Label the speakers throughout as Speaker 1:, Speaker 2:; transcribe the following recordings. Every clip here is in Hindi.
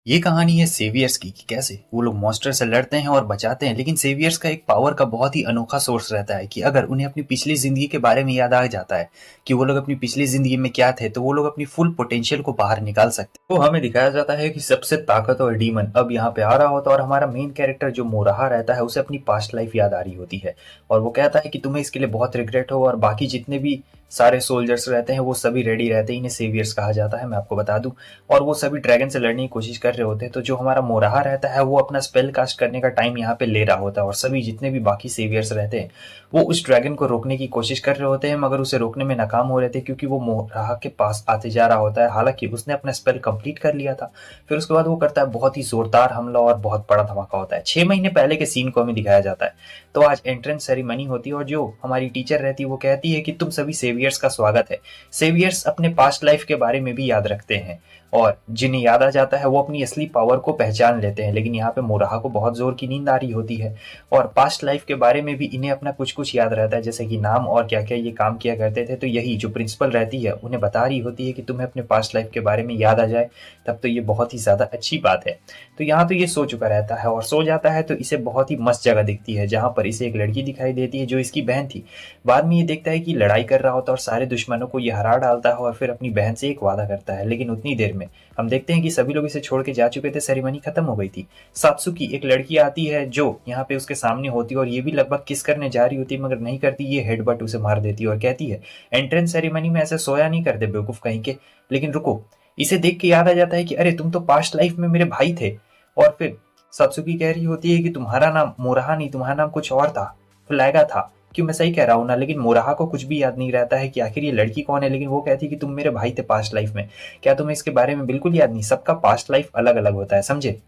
Speaker 1: ये कहानी है सेवियर्स की कि कैसे वो लोग मॉन्स्टर से लड़ते हैं और बचाते हैं। लेकिन सेवियर्स का एक पावर का बहुत ही अनोखा सोर्स रहता है कि अगर उन्हें अपनी पिछली जिंदगी के बारे में याद आ जाता है कि वो लोग अपनी पिछली जिंदगी में क्या थे, तो वो लोग अपनी फुल पोटेंशियल को बाहर निकाल सकते हैं। तो हमें दिखाया जाता है कि सबसे ताकतवर डीमन अब यहाँ पे आ रहा होता है और हमारा मेन कैरेक्टर जो मोराहा रहता है उसे अपनी पास्ट लाइफ याद आ रही होती है। और वो कहता है कि तुम्हें इसके लिए बहुत रिग्रेट हो, और बाकी जितने भी सारे सोल्जर्स रहते हैं वो सभी रेडी रहते हैं। इन्हें सेवियर्स कहा जाता है, मैं आपको बता दूं। और वो सभी ड्रैगन से लड़ने की कोशिश कर रहे होते हैं। तो जो हमारा मोराहा रहता है वो अपना स्पेल कास्ट करने का टाइम यहाँ पे ले रहा होता है, और सभी जितने भी बाकी सेवियर्स रहते हैं वो उस ड्रैगन को रोकने की कोशिश कर रहे होते हैं, मगर उसे रोकने में नाकाम हो रहे थे क्योंकि वो मोराहा के पास आते जा रहा होता है। हालांकि उसने अपना स्पेल कंप्लीट कर लिया था। फिर उसके बाद वो करता है बहुत ही जोरदार हमला और बहुत बड़ा धमाका होता है। 6 महीने पहले के सीन को हमें दिखाया जाता है। तो आज एंट्रेंस सेरेमनी होती है और जो हमारी टीचर रहती है वो कहती है कि तुम सभी सेवियर्स का स्वागत है। सेवियर्स अपने पास्ट लाइफ के बारे में भी याद रखते हैं, और जिन्हें याद आ जाता है वो अपनी असली पावर को पहचान लेते हैं। लेकिन यहाँ पे मोराहा को बहुत जोर की नींद आ रही होती है, और पास्ट लाइफ के बारे में भी इन्हें अपना कुछ कुछ याद रहता है, जैसे कि नाम और क्या क्या ये काम किया करते थे। तो यही जो प्रिंसिपल रहती है उन्हें बता रही होती है कि तुम्हें अपने पास्ट लाइफ के बारे में याद आ जाए तब तो ये बहुत ही ज्यादा अच्छी बात है। तो यहाँ तो ये सो चुका रहता है और सो जाता है, तो इसे बहुत ही मस्त जगह दिखती है जहाँ पर इसे एक लड़की दिखाई देती है जो इसकी बहन थी। बाद में ये देखता है कि लड़ाई कर रहा होता है और सारे दुश्मनों को ये हरा डालता है, और फिर अपनी बहन से एक वादा करता है। लेकिन उतनी देर में हम देखते हैं कि सभी लोग इसे छोड़ के जा चुके थे, सेरेमनी खत्म हो गई थी। सात्सुकी एक लड़की आती है जो यहाँ पे उसके सामने होती है, और ये भी लगभग किस करने जा रही होती है मगर नहीं करती। ये हेडबट उसे मार देती है और कहती है एंट्रेंस सेरेमनी में ऐसे सोया नहीं करते बेवकूफ कहीं के। लेकिन रुको, इसे देख के याद आ जाता है कि अरे तुम तो पास्ट लाइफ में मेरे भाई थे। और फिर सात्सुकी कह रही होती है कि तुम्हारा नाम मोराहा नहीं, तुम्हारा नाम कुछ और था, फ्लैगा था। क्यों, मैं सही कह रहा हूँ ना? लेकिन मोराहा को कुछ भी याद नहीं रहता है कि आखिर ये लड़की कौन है। लेकिन वो कहती है कि तुम मेरे भाई थे पास्ट लाइफ में। क्या तुम्हें इसके बारे में बिल्कुल याद नहीं? सबका पास्ट लाइफ अलग अलग होता है, समझे?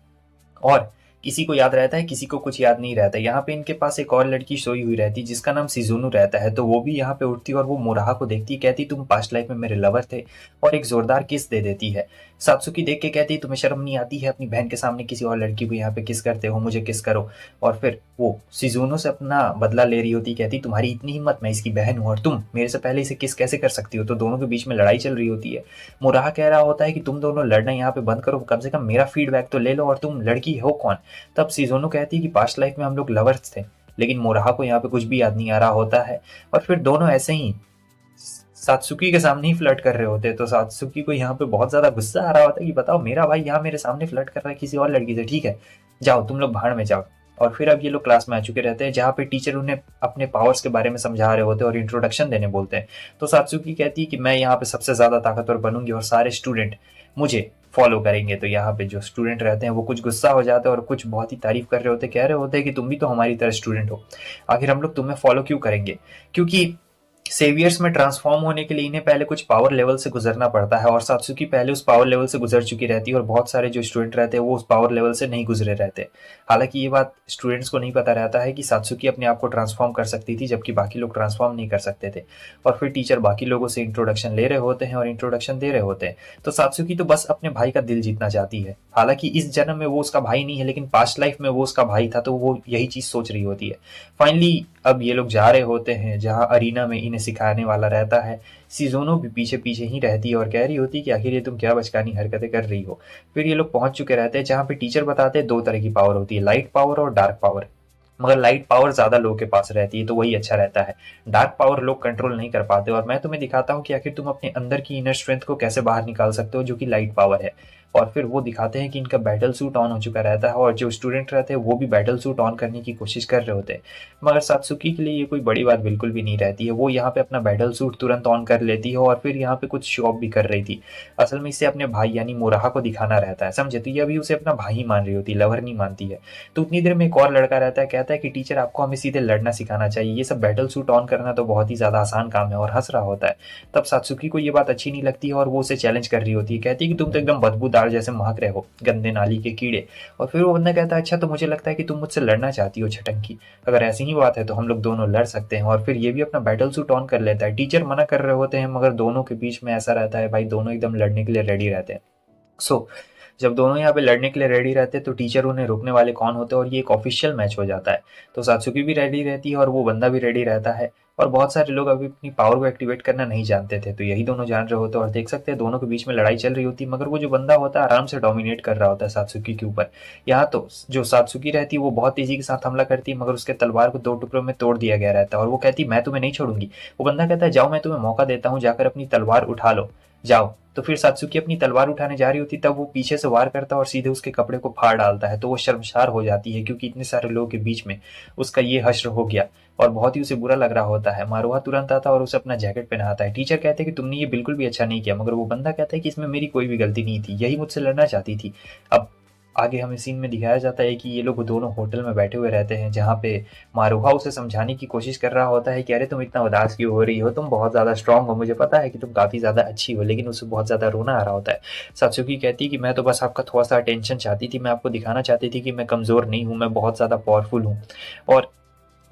Speaker 1: और किसी को याद रहता है, किसी को कुछ याद नहीं रहता है। यहाँ पे इनके पास एक और लड़की सोई हुई रहती है जिसका नाम शिजुनु रहता है। तो वो भी यहाँ पे उठती है और वो मोराहा को देखती, कहती तुम पास्ट लाइफ में मेरे लवर थे, और एक जोरदार किस दे देती है। सात्सुकी देख के कहती तुम्हें शर्म नहीं आती है अपनी बहन के सामने किसी और लड़की को यहाँ पे किस करते हो, मुझे किस करो। और फिर वो शिजुनु से अपना बदला ले रही होती, कहती तुम्हारी इतनी हिम्मत, मैं इसकी बहन हूँ और तुम मेरे से पहले इसे किस कैसे कर सकती हो। तो दोनों के बीच में लड़ाई चल रही होती है। मोराहा कह रहा होता है कि तुम दोनों लड़ना यहाँ पे बंद करो, कम से कम मेरा फीडबैक तो ले लो, और तुम लड़की हो कौन। तब शिजुनु कहती है कि पास्ट लाइफ में हम लोग लवर्स थे। लेकिन मोराहा को यहाँ पे कुछ भी याद नहीं आ रहा होता है, और फिर दोनों ऐसे ही सात्सुकी के सामने ही फ्लर्ट कर रहे होते हैं। तो सात्सुकी को यहाँ पे बहुत ज्यादा गुस्सा आ रहा होता है कि बताओ, मेरा भाई यहाँ मेरे सामने फ्लर्ट कर रहा है किसी और लड़की से, ठीक है जाओ तुम लोग भाड़ में जाओ। और फिर अब ये लोग क्लास में आ चुके रहते हैं जहाँ पे टीचर उन्हें अपने पावर्स के बारे में समझा रहे होते हैं और इंट्रोडक्शन देने बोलते हैं। तो सात्सुकी कहती है कि मैं यहाँ पे सबसे ज्यादा ताकतवर बनूंगी और सारे स्टूडेंट मुझे फॉलो करेंगे। तो यहाँ पे जो स्टूडेंट रहते हैं वो कुछ गुस्सा हो जाते हैं और कुछ बहुत ही तारीफ कर रहे होते हैं, कह रहे होते हैं कि तुम भी तो हमारी तरह स्टूडेंट हो, आखिर हम लोग तुम्हें फॉलो क्यों करेंगे। क्योंकि सेवियर्स में ट्रांसफॉर्म होने के लिए इन्हें पहले कुछ पावर लेवल से गुजरना पड़ता है, और सात्सुकी पहले उस पावर लेवल से गुजर चुकी रहती है, और बहुत सारे जो स्टूडेंट रहते हैं वो उस पावर लेवल से नहीं गुजरे रहते। हालांकि ये बात स्टूडेंट्स को नहीं पता रहता है कि सात्सुकी अपने आप को ट्रांसफॉर्म कर सकती थी जबकि बाकी लोग ट्रांसफॉर्म नहीं कर सकते थे। और फिर टीचर बाकी लोगों से इंट्रोडक्शन ले रहे होते हैं और इंट्रोडक्शन दे रहे होते हैं। तो सात्सुकी तो बस अपने भाई का दिल जीतना चाहती है। हालांकि इस जन्म में वो उसका भाई नहीं है, लेकिन पास्ट लाइफ में वो उसका भाई था, तो वो यही चीज सोच रही होती है। फाइनली अब ये लोग जा रहे होते हैं जहाँ अरीना में इन्हें सिखाने वाला रहता है। शिज़ुनो भी पीछे पीछे ही रहती है और कह रही होती है कि आखिर ये तुम क्या बचकानी हरकतें कर रही हो। फिर ये लोग पहुंच चुके रहते हैं जहाँ पे टीचर बताते हैं दो तरह की पावर होती है, लाइट पावर और डार्क पावर। मगर लाइट पावर ज्यादा लोगों के पास रहती है तो वही अच्छा रहता है। डार्क पावर लोग कंट्रोल नहीं कर पाते, और मैं तुम्हें दिखाता हूँ कि आखिर तुम अपने अंदर की इनर स्ट्रेंथ को कैसे बाहर निकाल सकते हो, जो कि लाइट पावर है। और फिर वो दिखाते हैं कि इनका बैटल सूट ऑन हो चुका रहता है, और जो स्टूडेंट रहते हैं वो भी बैटल सूट ऑन करने की कोशिश कर रहे होते हैं। मगर सात्सुकी के लिए ये कोई बड़ी बात बिल्कुल भी नहीं रहती है। वो यहाँ पे अपना बैटल सूट तुरंत ऑन कर लेती है और फिर यहाँ पे कुछ शो ऑफ भी कर रही थी। असल में इसे अपने भाई यानी मोराहा को दिखाना रहता है, समझे? तो ये अभी उसे अपना भाई मान रही होती है, लवर नहीं मानती है। तो उतनी देर में एक और लड़का रहता है, कहता है कि टीचर आपको हमें सीधे लड़ना सिखाना चाहिए, ये सब बैटल सूट ऑन करना तो बहुत ही ज्यादा आसान काम है, और हंस रहा होता है। तब सात्सुकी को ये बात अच्छी नहीं लगती है और वो उसे चैलेंज कर रही होती है, कहती है कि तुम तो एकदम बदबूदार जैसे महक रहे हो, गंदे नाली के कीड़े। और फिर वो बंदा कहता है अच्छा तो मुझे लगता है कि तुम मुझसे लड़ना चाहती हो छटंकी, अगर ऐसी ही बात है तो हम लोग दोनों लड़ सकते हैं। और फिर ये भी अपना बैटल सूट ऑन कर लेता है। टीचर मना कर रहे होते हैं मगर दोनों के बीच में ऐसा रहता है भाई, दोनों एकदम लड़ने के लिए रेडी रहते हैं। सो जब दोनों यहाँ पे लड़ने के लिए रेडी रहते हैं तो टीचर उन्हें रोकने वाले कौन होते हैं और ये एक ऑफिशियल मैच हो जाता है। तो सात्सुकी भी रेडी रहती है और वो बंदा भी रेडी रहता है, और बहुत सारे लोग अभी अपनी पावर को एक्टिवेट करना नहीं जानते थे, तो यही दोनों जान रहे होते हैं और देख सकते हैं दोनों के बीच में लड़ाई चल रही होती है, मगर वो जो बंदा होता है आराम से डोमिनेट कर रहा होता है सात्सुकी के ऊपर। यहाँ तो जो सात्सुकी रहती है वो बहुत तेजी के साथ हमला करती है, मगर उसके तलवार को 2 टुकड़ों में तोड़ दिया गया रहता है और वो कहती है मैं तुम्हें नहीं छोड़ूंगी। वो बंदा कहता है जाओ मैं तुम्हें मौका देता हूँ, जाकर अपनी तलवार उठा लो, जाओ। तो फिर सात्सुकी अपनी तलवार उठाने जा रही होती तब वो पीछे से वार करता है और सीधे उसके कपड़े को फाड़ डालता है, तो वो शर्मसार हो जाती है क्योंकि इतने सारे लोगों के बीच में उसका ये हश्र हो गया और बहुत ही उसे बुरा लग रहा होता है। मारुहा तुरंत आता है और उसे अपना जैकेट पहनाता है। टीचर कहते हैं कि तुमने ये बिल्कुल भी अच्छा नहीं किया, मगर वो बंदा कहता है कि इसमें मेरी कोई भी गलती नहीं थी, यही मुझसे लड़ना चाहती थी। अब आगे हमें सीन में दिखाया जाता है कि ये लोग दोनों होटल में बैठे हुए रहते हैं, जहाँ पे मारुहा उसे समझाने की कोशिश कर रहा होता है कि अरे तुम इतना उदास क्यों हो रही हो, तुम बहुत ज़्यादा स्ट्रांग हो, मुझे पता है कि तुम काफ़ी ज़्यादा अच्छी हो, लेकिन उसे बहुत ज़्यादा रोना आ रहा होता है। सात्सुकी कहती है कि मैं तो बस आपका थोड़ा सा अटेंशन चाहती थी, मैं आपको दिखाना चाहती थी कि मैं कमज़ोर नहीं हूँ, मैं बहुत ज़्यादा पावरफुल हूँ, और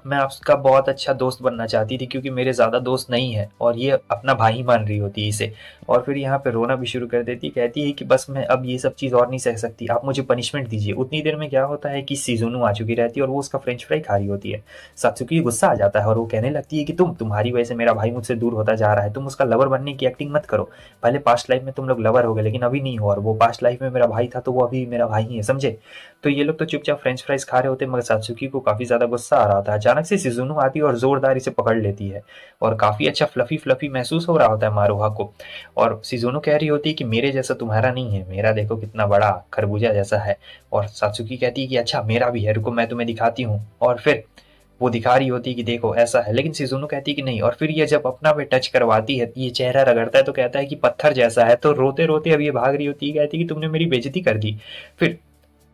Speaker 1: मैं आपका बहुत अच्छा दोस्त बनना चाहती थी क्योंकि मेरे ज़्यादा दोस्त नहीं है, और ये अपना भाई मान रही होती है इसे। और फिर यहाँ पे रोना भी शुरू कर देती, कहती है कि बस मैं अब ये सब चीज़ और नहीं सह सकती, आप मुझे पनिशमेंट दीजिए। उतनी देर में क्या होता है कि शिजुनु आ चुकी रहती है और वो उसका फ्रेंच फ्राई खा रही होती है। सात्सुकी गुस्सा आ जाता है और वो कहने लगती है कि तुम्हारी वजह से मेरा भाई मुझसे दूर होता जा रहा है, तुम उसका लवर बनने की एक्टिंग मत करो। पहले पास्ट लाइफ में तुम लोग लवर हो गए लेकिन अभी नहीं हो, और वो पास्ट लाइफ में मेरा भाई था तो वो अभी मेरा भाई ही है, समझे। तो ये लोग तो चुपचाप फ्रेंच फ्राइज खा रहे होते हैं, मगर सात्सुकी को काफ़ी ज़्यादा गुस्सा आ रहा होता है। अचानक से शिजुनु आती है और ज़ोरदार इसे पकड़ लेती है और काफ़ी अच्छा फ्लफी फ्लफी महसूस हो रहा होता है मारुहा को। और शिजुनु कह रही होती है कि मेरे जैसा तुम्हारा नहीं है, मेरा देखो कितना बड़ा खरबूजा जैसा है। और सात्सुकी कहती है कि अच्छा मेरा भी है, रुको मैं तुम्हें दिखाती हूँ। और फिर वो दिखा रही होती है कि देखो ऐसा है, लेकिन शिजुनु कहती है कि नहीं। और फिर ये जब अपना पे टच करवाती है, ये चेहरा रगड़ता है तो कहता है कि पत्थर जैसा है। तो रोते रोते अब ये भाग रही होती है, कहती है कि तुमने मेरी बेइज्जती कर दी। फिर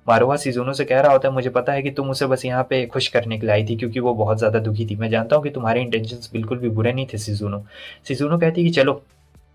Speaker 1: मारुहा शिजुनो से कह रहा होता है मुझे पता है कि तुम उसे बस यहाँ पे खुश करने के लिए आई थी क्योंकि वो बहुत ज़्यादा दुखी थी, मैं जानता हूँ कि तुम्हारे इंटेंशंस बिल्कुल भी बुरे नहीं थे शिजुनो। शिजुनो कहती है कि चलो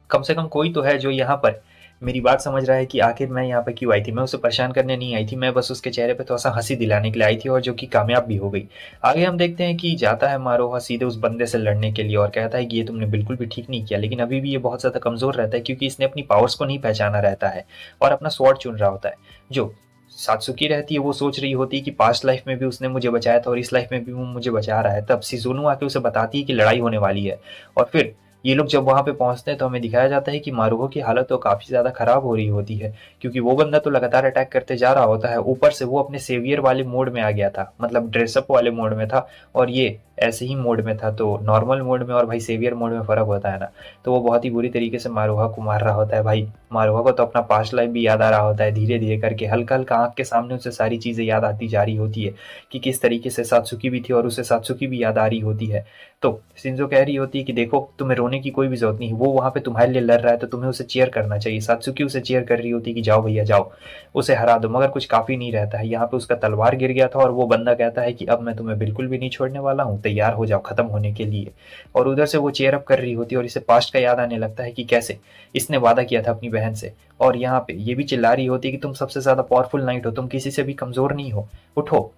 Speaker 1: कम से कम कोई तो है जो यहाँ पर मेरी बात समझ रहा है कि आखिर मैं यहाँ पे क्यों आई थी। मैं उसे परेशान करने नहीं आई थी, मैं बस उसके चेहरे पे थोड़ा सा हंसी दिलाने के लिए आई थी, और जो कि कामयाब भी हो गई। आगे हम देखते हैं कि जाता है मारुहा सीधे उस बंदे से लड़ने के लिए और कहता है कि ये तुमने बिल्कुल भी ठीक नहीं किया, लेकिन अभी भी ये बहुत ज़्यादा कमज़ोर रहता है क्योंकि इसने अपनी पावर्स को नहीं पहचाना रहता है और अपना स्वॉर्ड चुन रहा होता है। जो सात्सुकी रहती है वो सोच रही होती है कि पास्ट लाइफ में भी उसने मुझे बचाया था और इस लाइफ में भी वो मुझे बचा रहा है। तब शिजुनु आके उसे बताती है कि लड़ाई होने वाली है, और फिर ये लोग जब वहाँ पे पहुँचते हैं तो हमें दिखाया जाता है कि मारुहा की हालत तो काफ़ी ज़्यादा ख़राब हो रही होती है क्योंकि वो बंदा तो लगातार अटैक करते जा रहा होता है। ऊपर से वो अपने सेवियर वाले मोड में आ गया था, मतलब ड्रेसअप वाले मोड में था, और ये ऐसे ही मोड में था। तो नॉर्मल मोड में और भाई सेवियर मोड में फ़र्क होता है ना। तो वो बहुत ही बुरी तरीके से मारुहा को मार रहा होता है। भाई मारुहा को तो अपना पास्ट लाइफ भी याद आ रहा होता है, धीरे धीरे करके हल्का हल्का आँख के सामने उसे सारी चीज़ें याद आती जा रही होती है कि किस तरीके से सात्सुकी भी थी और उसे सात्सुकी भी याद आ रही होती है। तो शिंजो कह रही होती है कि देखो तुम्हें रोने की कोई भी जरूरत नहीं, वो वहाँ पे तुम्हारे लिए लड़ रहा है तो तुम्हें उसे चीयर करना चाहिए। सात्सुकी उसे चीयर कर रही होती है कि जाओ भैया जाओ, उसे हरा दो, मगर कुछ काफ़ी नहीं रहता है। यहाँ पे उसका तलवार गिर गया था और वो बंदा कहता है कि अब मैं तुम्हें बिल्कुल भी नहीं छोड़ने वाला हूँ, तैयार हो जाओ खत्म होने के लिए। और उधर से वो चेयर अप कर रही होती है और इसे पास्ट का याद आने लगता है कि कैसे इसने वादा किया था अपनी बहन से। और यहाँ पे ये भी चिल्ला रही होती है कि तुम सबसे ज्यादा पावरफुल नाइट हो, तुम किसी से भी कमजोर नहीं हो, उठो।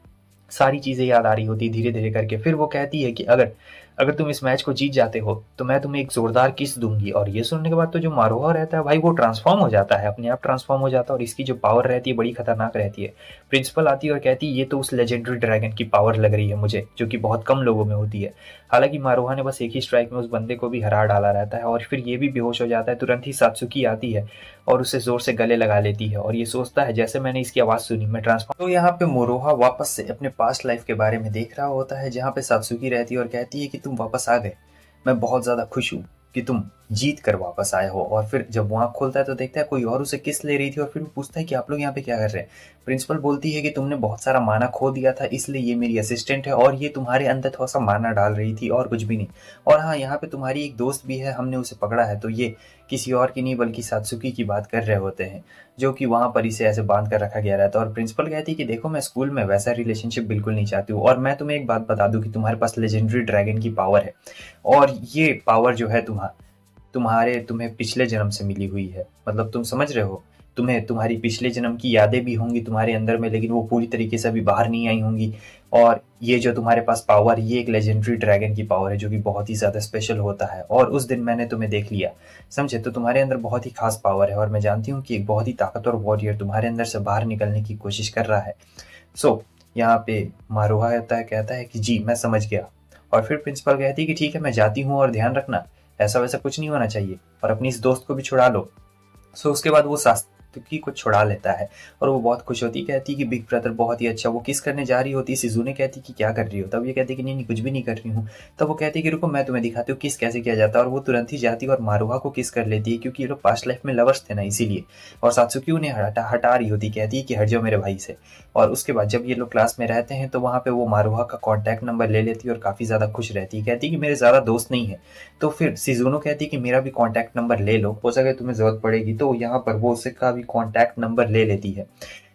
Speaker 1: सारी चीजें याद आ रही होती धीरे धीरे करके। फिर वो कहती है कि अगर अगर तुम इस मैच को जीत जाते हो तो मैं तुम्हें एक जोरदार किस दूंगी। और ये सुनने के बाद तो जो मारुहा रहता है भाई वो ट्रांसफॉर्म हो जाता है, अपने आप ट्रांसफॉर्म हो जाता है, और इसकी जो पावर रहती है बड़ी खतरनाक रहती है। प्रिंसिपल आती है और कहती है ये तो उस लेजेंडरी ड्रैगन की पावर लग रही है मुझे, जो कि बहुत कम लोगों में होती है। हालांकि मारुहा ने बस एक ही स्ट्राइक में उस बंदे को भी हरा डाला रहता है और फिर ये भी बेहोश हो जाता है। तुरंत ही सात्सुकी आती है और उसे जोर से गले लगा लेती है और ये सोचता है जैसे मैंने इसकी आवाज सुनी मैं ट्रांसफॉर्म। तो यहाँ पे मोरोहा वापस से अपने पास्ट लाइफ के बारे में देख रहा होता है, जहाँ पे सात्सुकी रहती है और कहती है कि तुम वापस आ गए, मैं बहुत ज़्यादा खुश हूँ कि तुम जीत कर वापस आए हो। और फिर जब वो आँख खोलता है तो देखता है कोई और उसे किस ले रही थी, और फिर वो पूछता है कि आप लोग यहाँ पे क्या कर रहे हैं। प्रिंसिपल बोलती है कि तुमने बहुत सारा माना खो दिया था इसलिए ये मेरी असिस्टेंट है और ये तुम्हारे अंदर थोड़ा सा माना डाल रही थी और कुछ भी नहीं। और हाँ, यहाँ पे तुम्हारी एक दोस्त भी है, हमने उसे पकड़ा है। तो ये किसी और की नहीं बल्कि सात्सुकी की बात कर रहे होते हैं, जो कि वहाँ पर इसे ऐसे बांध कर रखा गया रहता है। और प्रिंसिपल कहती है कि देखो मैं स्कूल में वैसा रिलेशनशिप बिल्कुल नहीं चाहती हूँ, और मैं तुम्हें एक बात बता दूँ कि तुम्हारे पास लेजेंडरी ड्रैगन की पावर है, और ये पावर जो है तुम्हें पिछले जन्म से मिली हुई है। मतलब तुम समझ रहे हो, तुम्हें तुम्हारी पिछले जन्म की यादें भी होंगी तुम्हारे अंदर में, लेकिन वो पूरी तरीके से अभी बाहर नहीं आई होंगी। और ये जो तुम्हारे पास पावर, ये एक लेजेंडरी ड्रैगन की पावर है जो कि बहुत ही ज़्यादा स्पेशल होता है। और उस दिन मैंने तुम्हें देख लिया, समझे? तो तुम्हारे अंदर बहुत ही खास पावर है और मैं जानती हूँ कि एक बहुत ही ताकतवर वॉरियर तुम्हारे अंदर से बाहर निकलने की कोशिश कर रहा है। सो यहाँ पे मारुहा कहता है कि जी मैं समझ गया। और फिर प्रिंसिपल कहती है कि ठीक है मैं जाती हूँ, और ध्यान रखना ऐसा वैसा कुछ नहीं होना चाहिए, और अपनी इस दोस्त को भी छुड़ा लो। सो उसके बाद वो सात्विकी को छुड़ा लेता है और वो बहुत खुश होती, कहती कि बिग ब्रदर बहुत ही अच्छा। वो किस करने जा रही होती, सिजुने कहती कि क्या कर रही हो, तब ये कहती कि नहीं नहीं कुछ भी नहीं कर रही हूँ। तब वो कहती कि रुको मैं तुम्हें दिखाती हूँ किस कैसे किया जाता है, और वो तुरंत ही जाती है और मारुहा को किस कर लेती है, क्योंकि ये लोग पास्ट लाइफ में लवर्स थे ना, इसीलिए। और सात्सुकी उन्हें हटा रही होती, कहती है कि हट जाओ मेरे भाई से। और उसके बाद जब ये लोग क्लास में रहते हैं तो वहाँ पे वो मारुहा का कॉन्टैक्ट नंबर ले लेती है और काफ़ी ज़्यादा खुश रहती है, कहती कि मेरे ज़्यादा दोस्त नहीं है। तो फिर सिजुनो कहती कि मेरा भी कॉन्टैक्ट नंबर ले लो, हो सके तुम्हें ज़रूरत पड़ेगी। तो यहाँ पर वो उसका भी कॉन्टैक्ट नंबर ले लेती है।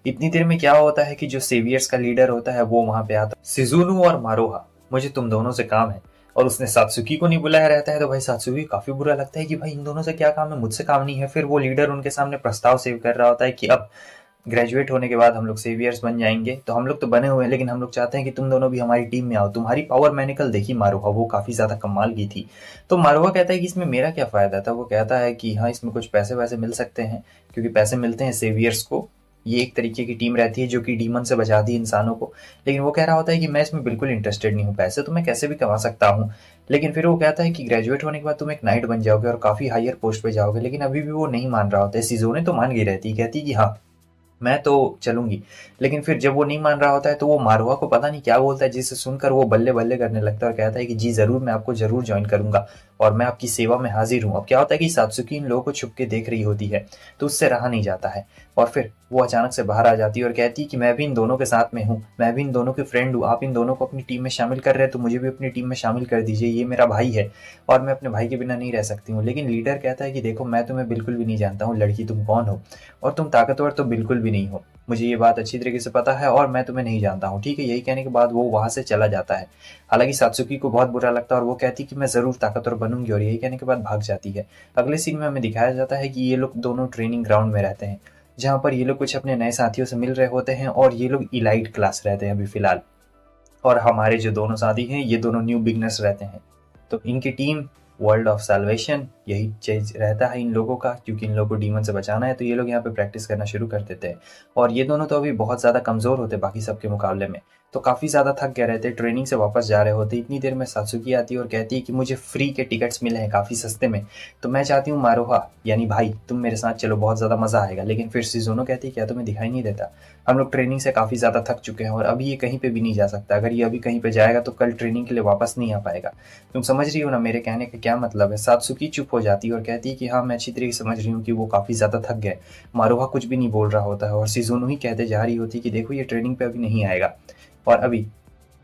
Speaker 1: इतनी देर में क्या होता है कि जो सेवियर्स का लीडर होता है वो वहाँ पे आता है, सिजुनो और मारुहा मुझे तुम दोनों से काम है। और उसने सात्सुकी को नहीं बुलाया रहता है, तो भाई सात्सुकी काफी बुरा लगता है कि भाई इन दोनों से क्या काम है, मुझसे काम नहीं है। फिर वो लीडर उनके सामने प्रस्ताव सेव कर रहा होता है कि अब ग्रेजुएट होने के बाद हम लोग सेवियर्स बन जाएंगे। तो हम लोग तो बने हुए हैं, लेकिन हम लोग चाहते हैं कि तुम दोनों भी हमारी टीम में आओ। तुम्हारी पावर मैंने कल देखी मारुहा, वो काफी ज्यादा कमाल की थी। तो मारुहा कहता है कि इसमें मेरा क्या फायदा था। वो कहता है कि हाँ इसमें कुछ पैसे वैसे मिल सकते हैं, क्योंकि पैसे मिलते हैं सेवियर्स को। ये एक तरीके की टीम रहती है जो कि डीमन से बचाती है इंसानों को। लेकिन वो कह रहा होता है कि मैं इसमें बिल्कुल इंटरेस्टेड नहीं हूँ, पैसे तो मैं कैसे भी कमा सकता हूँ। लेकिन फिर वो कहता है कि ग्रेजुएट होने के बाद तुम एक नाइट बन जाओगे और काफी हायर पोस्ट पे जाओगे। लेकिन अभी भी वो नहीं मान रहा होता है। सिजोने तो मान गई रहती है, कहती कि हाँ मैं तो चलूंगी। लेकिन फिर जब वो नहीं मान रहा होता है तो वो मारुहा को पता नहीं क्या बोलता है, जिसे सुनकर वो बल्ले बल्ले करने लगता है और कहता है कि जी जरूर मैं आपको जरूर ज्वाइन करूंगा और मैं आपकी सेवा में हाजिर हूँ। अब क्या होता है कि सात्सुकी इन लोगों को छुप के देख रही होती है, तो उससे रहा नहीं जाता है। और फिर वो अचानक से बाहर आ जाती है और कहती है कि मैं भी इन दोनों के साथ में हूँ, मैं भी इन दोनों की फ्रेंड हूँ। आप इन दोनों को अपनी टीम में शामिल कर रहे हैं तो मुझे भी अपनी टीम में शामिल कर दीजिए, ये मेरा भाई है और मैं अपने भाई के बिना नहीं रह सकती हूँ। लेकिन लीडर कहता है कि देखो मैं तुम्हें बिल्कुल भी नहीं जानता हूँ, लड़की तुम कौन हो, और तुम ताकतवर तो बिल्कुल भी नहीं हो। मुझे ये बात अच्छी तरीके से पता है और मैं तुम्हें नहीं जानता हूँ, ठीक है। यही कहने के बाद वो वहां से चला जाता है। हालांकि सात्सुकी को बहुत बुरा लगता है और वो कहती कि मैं जरूर ताकतवर बनूंगी, और यही कहने के बाद भाग जाती है। अगले सीन में हमें दिखाया जाता है कि ये लोग दोनों ट्रेनिंग ग्राउंड में रहते हैं, जहाँ पर ये लोग कुछ अपने नए साथियों से मिल रहे होते हैं, और ये लोग इलाइट क्लास रहते हैं अभी फिलहाल। और हमारे जो दोनों साथी हैं ये दोनों न्यू बिगनर्स रहते हैं। तो इनकी टीम वर्ल्ड ऑफ सैल्वेशन, यही चीज रहता है इन लोगों का, क्योंकि इन लोगों को डीमन से बचाना है। तो ये लोग यहाँ पे प्रैक्टिस करना शुरू कर देते हैं। और ये दोनों तो अभी बहुत ज़्यादा कमज़ोर होते बाकी सबके मुकाबले में, तो काफ़ी ज़्यादा थक गए रहते, ट्रेनिंग से वापस जा रहे होते। इतनी देर में सात्सुकी आती है और कहती है कि मुझे फ्री के टिकट्स मिले हैं काफ़ी सस्ते में, तो मैं चाहती हूँ मारुहा यानी भाई तुम मेरे साथ चलो, बहुत ज़्यादा मज़ा आएगा। लेकिन फिर शिज़ुनो कहती है क्या तुम्हें दिखाई नहीं देता, हम लोग ट्रेनिंग से काफ़ी ज़्यादा थक चुके हैं और अभी ये कहीं पे भी नहीं जा सकता। अगर ये अभी कहीं पे जाएगा तो कल ट्रेनिंग के लिए वापस नहीं आ पाएगा। तुम समझ रही हो ना मेरे कहने का क्या मतलब है। सात्सुकी चुप हो जाती है और कहती है कि हाँ मैं अच्छी तरीके से समझ रही हूँ कि वो काफ़ी ज़्यादा थक गए। मारुहा कुछ भी नहीं बोल रहा होता है और शिज़ुनो ही कहते जा रही होती कि देखो ये ट्रेनिंग पे अभी नहीं आएगा, और अभी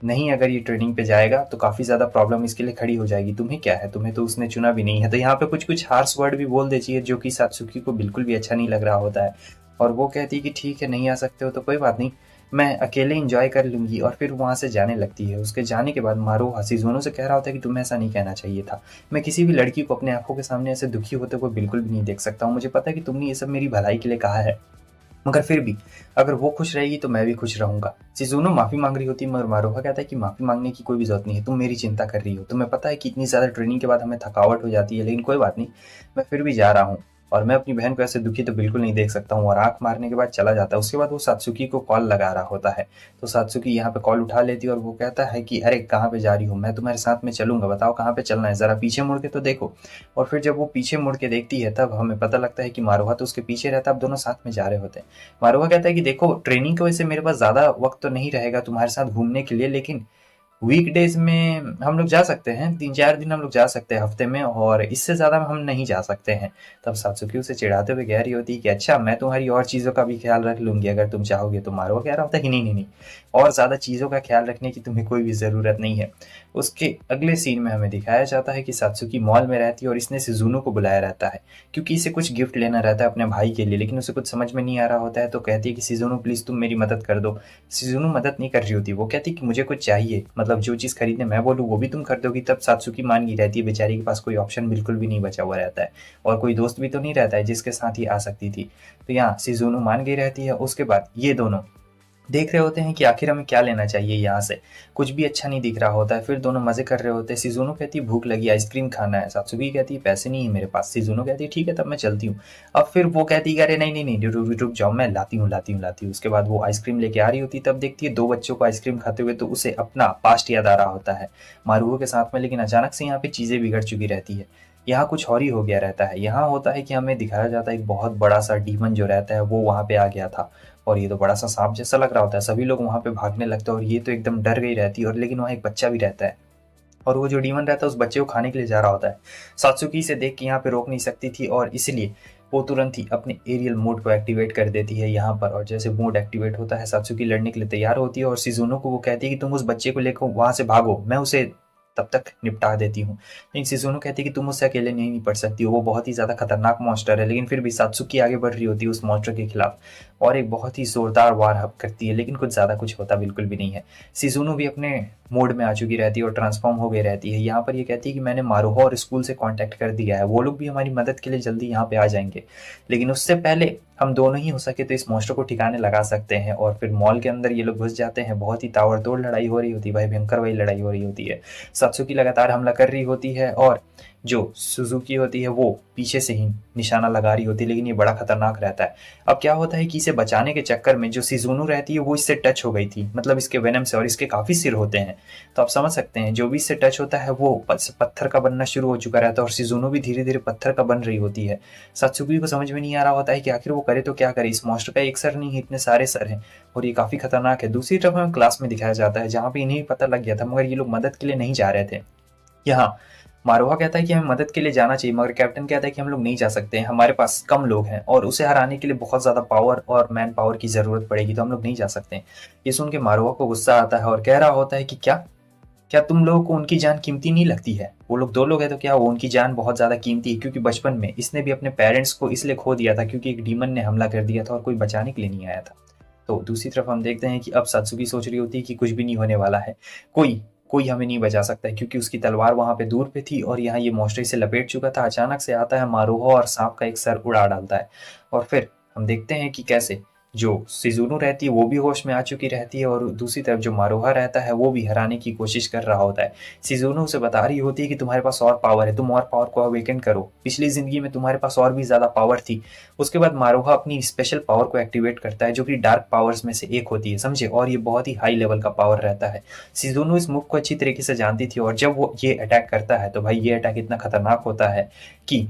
Speaker 1: नहीं अगर ये ट्रेनिंग पे जाएगा तो काफ़ी ज़्यादा प्रॉब्लम इसके लिए खड़ी हो जाएगी। तुम्हें क्या है, तुम्हें तो उसने चुना भी नहीं है। तो यहाँ पे कुछ कुछ हार्श वर्ड भी बोल देती है जो कि सात्सुकी को बिल्कुल भी अच्छा नहीं लग रहा होता है। और वो कहती है कि ठीक है नहीं आ सकते हो तो कोई बात नहीं, मैं अकेले इंजॉय कर लूंगी। और फिर वहाँ से जाने लगती है। उसके जाने के बाद मारुहा शिज़ुनो से कह रहा होता है कि तुम्हें ऐसा नहीं कहना चाहिए था। मैं किसी भी लड़की को अपने आंखों के सामने ऐसे दुखी होते हुए बिल्कुल भी नहीं देख सकता हूँ। मुझे पता है कि तुमने ये सब मेरी भलाई के लिए कहा है, मगर फिर भी अगर वो खुश रहेगी तो मैं भी खुश रहूंगा। शिज़ुनो माफी मांग रही होती है मगर मारुहा कहता है कि माफी मांगने की कोई भी जरूरत नहीं है, तुम मेरी चिंता कर रही हो। तुम्हें पता है कि इतनी ज्यादा ट्रेनिंग के बाद हमें थकावट हो जाती है, लेकिन कोई बात नहीं, मैं फिर भी जा रहा हूँ और मैं अपनी बहन को ऐसे दुखी तो बिल्कुल नहीं देख सकता हूँ। और आंख मारने के बाद चला जाता है। उसके बाद वो सात्सुकी को कॉल लगा रहा होता है, तो सात्सुकी यहाँ पे कॉल उठा लेती है और वो कहता है कि अरे कहाँ पे जा रही हो, मैं तुम्हारे साथ में चलूंगा, बताओ कहाँ पे चलना है, जरा पीछे मुड़ के तो देखो। और फिर जब वो पीछे मुड़ के देखती है तब हमें पता लगता है कि मारुहा तो उसके पीछे रहता है, अब दोनों साथ में जा रहे होते हैं। मारुहा कहता है कि देखो ट्रेनिंग की वजह से मेरे पास ज्यादा वक्त तो नहीं रहेगा तुम्हारे साथ घूमने के लिए, लेकिन वीकडेज में हम लोग जा सकते हैं, 3-4 दिन हम लोग जा सकते हैं हफ्ते में, और इससे ज्यादा हम नहीं जा सकते हैं। तब सात्सुकी उसे चिढ़ाते हुए कह रही होती है कि अच्छा मैं तुम्हारी और चीजों का भी ख्याल रख लूंगी अगर तुम चाहोगे। तो मारुहा कह रहा होता है कि नहीं नहीं नहीं, और ज्यादा चीजों का ख्याल रखने की तुम्हें कोई भी जरूरत नहीं है। उसके अगले सीन में हमें दिखाया जाता है कि सात्सुकी मॉल में रहती है और इसने शिज़ुनो को बुलाया रहता है क्योंकि इसे कुछ गिफ्ट लेना रहता है अपने भाई के लिए, लेकिन उसे कुछ समझ में नहीं आ रहा होता है। तो कहती है कि शिज़ुनो प्लीज तुम मेरी मदद कर दो। शिज़ुनो मदद नहीं कर रही होती, वो कहती कि मुझे कुछ चाहिए, मतलब मतलब जो चीज़ खरीदने मैं बोलूँ वो भी तुम खरीदोगी, तब सात्सुकी मान गई रहती है, बेचारी के पास कोई ऑप्शन बिल्कुल भी नहीं बचा हुआ रहता है और कोई दोस्त भी तो नहीं रहता है जिसके साथ ही आ सकती थी। तो यहाँ शिजुनो मान गई रहती है। उसके बाद ये दोनों देख रहे होते हैं कि आखिर हमें क्या लेना चाहिए यहाँ से, कुछ भी अच्छा नहीं दिख रहा होता है। फिर दोनों मजे कर रहे होते हैं। शिजुनो कहती है भूख लगी, आइसक्रीम खाना है। सात्सुकी कहती है पैसे नहीं है मेरे पास। शिजुनो कहती है ठीक है तब मैं चलती हूँ। अब फिर वो कहती है अरे नहीं नहीं नहीं, रुक जाओ, मैं लाती हूँ। उसके बाद वो आइसक्रीम लेके आ रही होती, तब देखती है दो बच्चों को आइसक्रीम खाते हुए, तो उसे अपना पास्ट याद आ रहा होता है मारुओ के साथ में। लेकिन अचानक से यहाँ पे चीजें बिगड़ चुकी रहती है, यहाँ कुछ और ही हो गया रहता है। यहाँ होता है कि हमें दिखाया जाता है एक बहुत बड़ा सा डीमन जो रहता है वो वहाँ पे आ गया था, और ये तो बड़ा सा सांप जैसा लग रहा होता है। सभी लोग वहाँ पे भागने लगते हैं और ये तो एकदम डर गई रहती है। और लेकिन वहाँ एक बच्चा भी रहता है और वो जो डीमन रहता है उस बच्चे को खाने के लिए जा रहा होता है। सात्सुकी से देख के यहाँ पे रोक नहीं सकती थी और इसलिए वो तुरंत ही अपने एरियल मोड को एक्टिवेट कर देती है यहाँ पर। और जैसे मोड एक्टिवेट होता है सात्सुकी लड़ने के लिए तैयार होती है और शिजुनो को वो कहती है कि तुम उस बच्चे को लेकर वहां से भागो, मैं उसे तब तक निपटा देती हूँ। लेकिन शिजुनो कहती है कि तुम उससे अकेले नहीं निपट सकती हो, वो बहुत ही ज्यादा खतरनाक मॉन्स्टर है। लेकिन फिर भी सात्सुकी आगे बढ़ रही होती है उस मॉन्स्टर के खिलाफ और एक बहुत ही जोरदार वार हप करती है, लेकिन कुछ होता बिल्कुल भी नहीं है। शिजुनो भी अपने मोड में आ चुकी रहती है और ट्रांसफॉर्म हो गई रहती है। यहाँ पर ये कहती है कि मैंने मारुहो और स्कूल से कांटेक्ट कर दिया है, वो लोग भी हमारी मदद के लिए जल्दी यहाँ पे आ जाएंगे। लेकिन उससे पहले हम दोनों ही हो सके तो इस मॉन्स्टर को ठिकाने लगा सकते हैं। और फिर मॉल के अंदर ये लोग घुस जाते हैं, बहुत ही ताबड़तोड़ लड़ाई हो रही होती है भाई, भयंकर वही लड़ाई हो रही होती है। सात्सुकी लगातार हमला कर रही होती है और जो सुजुकी होती है वो पीछे से ही निशाना लगा रही होती है, लेकिन ये बड़ा खतरनाक रहता है। अब क्या होता है कि इसे बचाने के चक्कर में जो शिजुनो रहती है वो इससे टच हो गई थी, मतलब इसके वेनम से, और इसके काफी सिर होते हैं। तो आप समझ सकते हैं जो भी इससे टच होता है वो पत्थर का बनना शुरू हो चुका रहता है और शिजुनो भी धीरे धीरे पत्थर का बन रही होती है। सात्सुकी को समझ में नहीं आ रहा होता है कि आखिर वो करे तो क्या करे, इस मॉन्स्टर का एक सर नहीं है, इतने सारे सर हैं और ये काफी खतरनाक है। दूसरी तरफ हमें क्लास में दिखाया जाता है जहाँ पे इन्हें भी पता लग गया था मगर ये लोग मदद के लिए नहीं जा रहे थे। यहाँ मारुहा कहता है कि हमें मदद के लिए जाना चाहिए, मगर कैप्टन कहता है कि हम लोग नहीं जा सकते हैं, हमारे पास कम लोग हैं और उसे हराने के लिए बहुत ज्यादा पावर और मैन पावर की जरूरत पड़ेगी, तो हम लोग नहीं जा सकते हैं। ये सुन के मारुहा को गुस्सा आता है और कह रहा होता है कि क्या क्या तुम लोगों को उनकी जान कीमती नहीं लगती है? वो लोग दो लोग हैं तो क्या वो उनकी जान बहुत ज्यादा कीमती है? क्योंकि बचपन में इसने भी अपने पेरेंट्स को इसलिए खो दिया था क्योंकि एक डीमन ने हमला कर दिया था और कोई बचाने के लिए नहीं आया था। तो दूसरी तरफ हम देखते हैं कि अब सात्सुकी सोच रही होती है कि कुछ भी नहीं होने वाला है, कोई कोई हमें नहीं बचा सकता है, क्योंकि उसकी तलवार वहां पे दूर पे थी और यहाँ ये मॉन्स्टर से लपेट चुका था। अचानक से आता है मारुहो और सांप का एक सर उड़ा डालता है और फिर हम देखते हैं कि कैसे जो शिजुनो रहती है वो भी होश में आ चुकी रहती है और दूसरी तरफ जो मारुहा रहता है वो भी हराने की कोशिश कर रहा होता है। शिजुनो उसे बता रही होती है कि तुम्हारे पास और पावर है, तुम और पावर को अवेकन करो, पिछली जिंदगी में तुम्हारे पास और भी ज्यादा पावर थी। उसके बाद मारुहा अपनी स्पेशल पावर को एक्टिवेट करता है जो कि डार्क पावर्स में से एक होती है, समझे, और ये बहुत ही हाई लेवल का पावर रहता है। शिजुनो इस मूव को अच्छी तरीके से जानती थी और जब वो ये अटैक करता है तो भाई ये अटैक इतना खतरनाक होता है कि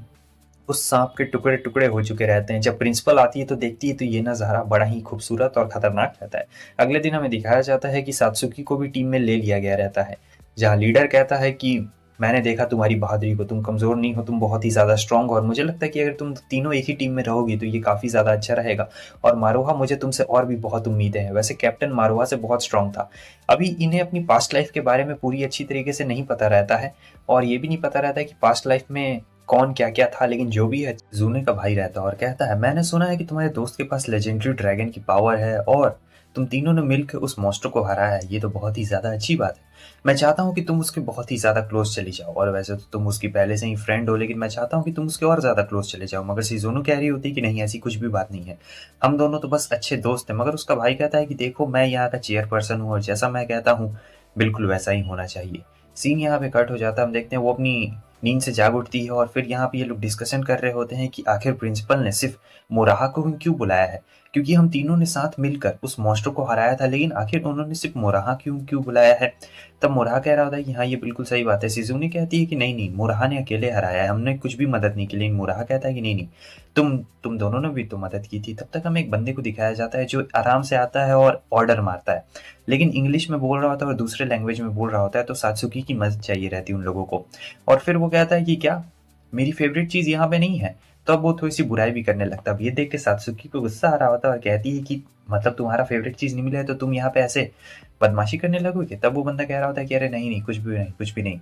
Speaker 1: उस सांप के टुकड़े टुकड़े हो चुके रहते हैं। जब प्रिंसिपल आती है तो देखती है तो ये नज़ारा बड़ा ही खूबसूरत और खतरनाक रहता है। अगले दिन हमें दिखाया जाता है कि सात्सुकी को भी टीम में ले लिया गया रहता है, जहाँ लीडर कहता है कि मैंने देखा तुम्हारी बहादुरी को, तुम कमजोर नहीं हो, तुम बहुत ही ज्यादा स्ट्रांग हो और मुझे लगता है कि अगर तुम तीनों एक ही टीम में रहोगी तो ये काफी ज्यादा अच्छा रहेगा। और मारुहा मुझे तुमसे और भी बहुत उम्मीदें हैं। वैसे कैप्टन मारुहा से बहुत स्ट्रांग था। अभी इन्हें अपनी पास्ट लाइफ के बारे में पूरी अच्छी तरीके से नहीं पता रहता है और ये भी नहीं पता रहता है कि पास्ट लाइफ में कौन क्या क्या था, लेकिन जो भी है जूने का भाई रहता है और कहता है मैंने सुना है कि तुम्हारे दोस्त के पास लेजेंडरी ड्रैगन की पावर है और तुम तीनों ने मिलकर उस मॉन्स्टर को हराया है, ये तो बहुत ही ज्यादा अच्छी बात है। मैं चाहता हूँ कि तुम उसके बहुत ही ज्यादा क्लोज चली जाओ, और वैसे तो तुम उसकी पहले से ही फ्रेंड हो, लेकिन मैं चाहता हूँ कि तुम उसके और ज्यादा क्लोज चले जाओ। मगर शिज़ुनो कह रही होती है कि नहीं, ऐसी कुछ भी बात नहीं है, हम दोनों तो बस अच्छे दोस्त हैं। मगर उसका भाई कहता है कि देखो मैं यहाँ का चेयरपर्सन हूँ और जैसा मैं कहता हूँ बिल्कुल वैसा ही होना चाहिए। सीन यहाँ पे कट हो जाता है। हम देखते हैं वो अपनी नींद से जाग उठती है और फिर यहाँ पे ये लोग डिस्कशन कर रहे होते हैं कि आखिर प्रिंसिपल ने सिर्फ मोराहा को ही क्यों बुलाया है, क्योंकि हम तीनों ने साथ मिलकर उस मॉन्स्टर को हराया था, लेकिन आखिर उन्होंने सिर्फ मोराहा क्यों क्यों बुलाया है। तब मोराहा कह रहा होता है कि हाँ ये बिल्कुल सही बात है। शिज़ुने कहती है कि नहीं नहीं, मोराहा ने अकेले हराया है, हमने कुछ भी मदद नहीं की। लेकिन मोराहा कहता है कि नहीं नहीं, तुम दोनों ने भी तो मदद की थी। तब तक हमें एक बंदे को दिखाया जाता है जो आराम से आता है और ऑर्डर मारता है, लेकिन इंग्लिश में बोल रहा होता है और दूसरे लैंग्वेज में बोल रहा होता है, तो सात्सुकी की मदद चाहिए रहती है उन लोगों को। और फिर वो कहता है कि क्या मेरी फेवरेट चीज यहाँ पे नहीं है, तो अब वो थोड़ी सी बुराई भी करने लगता है। अब ये देख के सात्सुकी को गुस्सा आ रहा होता है और कहती है कि मतलब तुम्हारा फेवरेट चीज नहीं मिला है तो तुम यहाँ पे ऐसे बदमाशी करने लगोगे। तब वो बंदा कह रहा होता है कि अरे नहीं नहीं, कुछ भी नहीं, कुछ भी नहीं,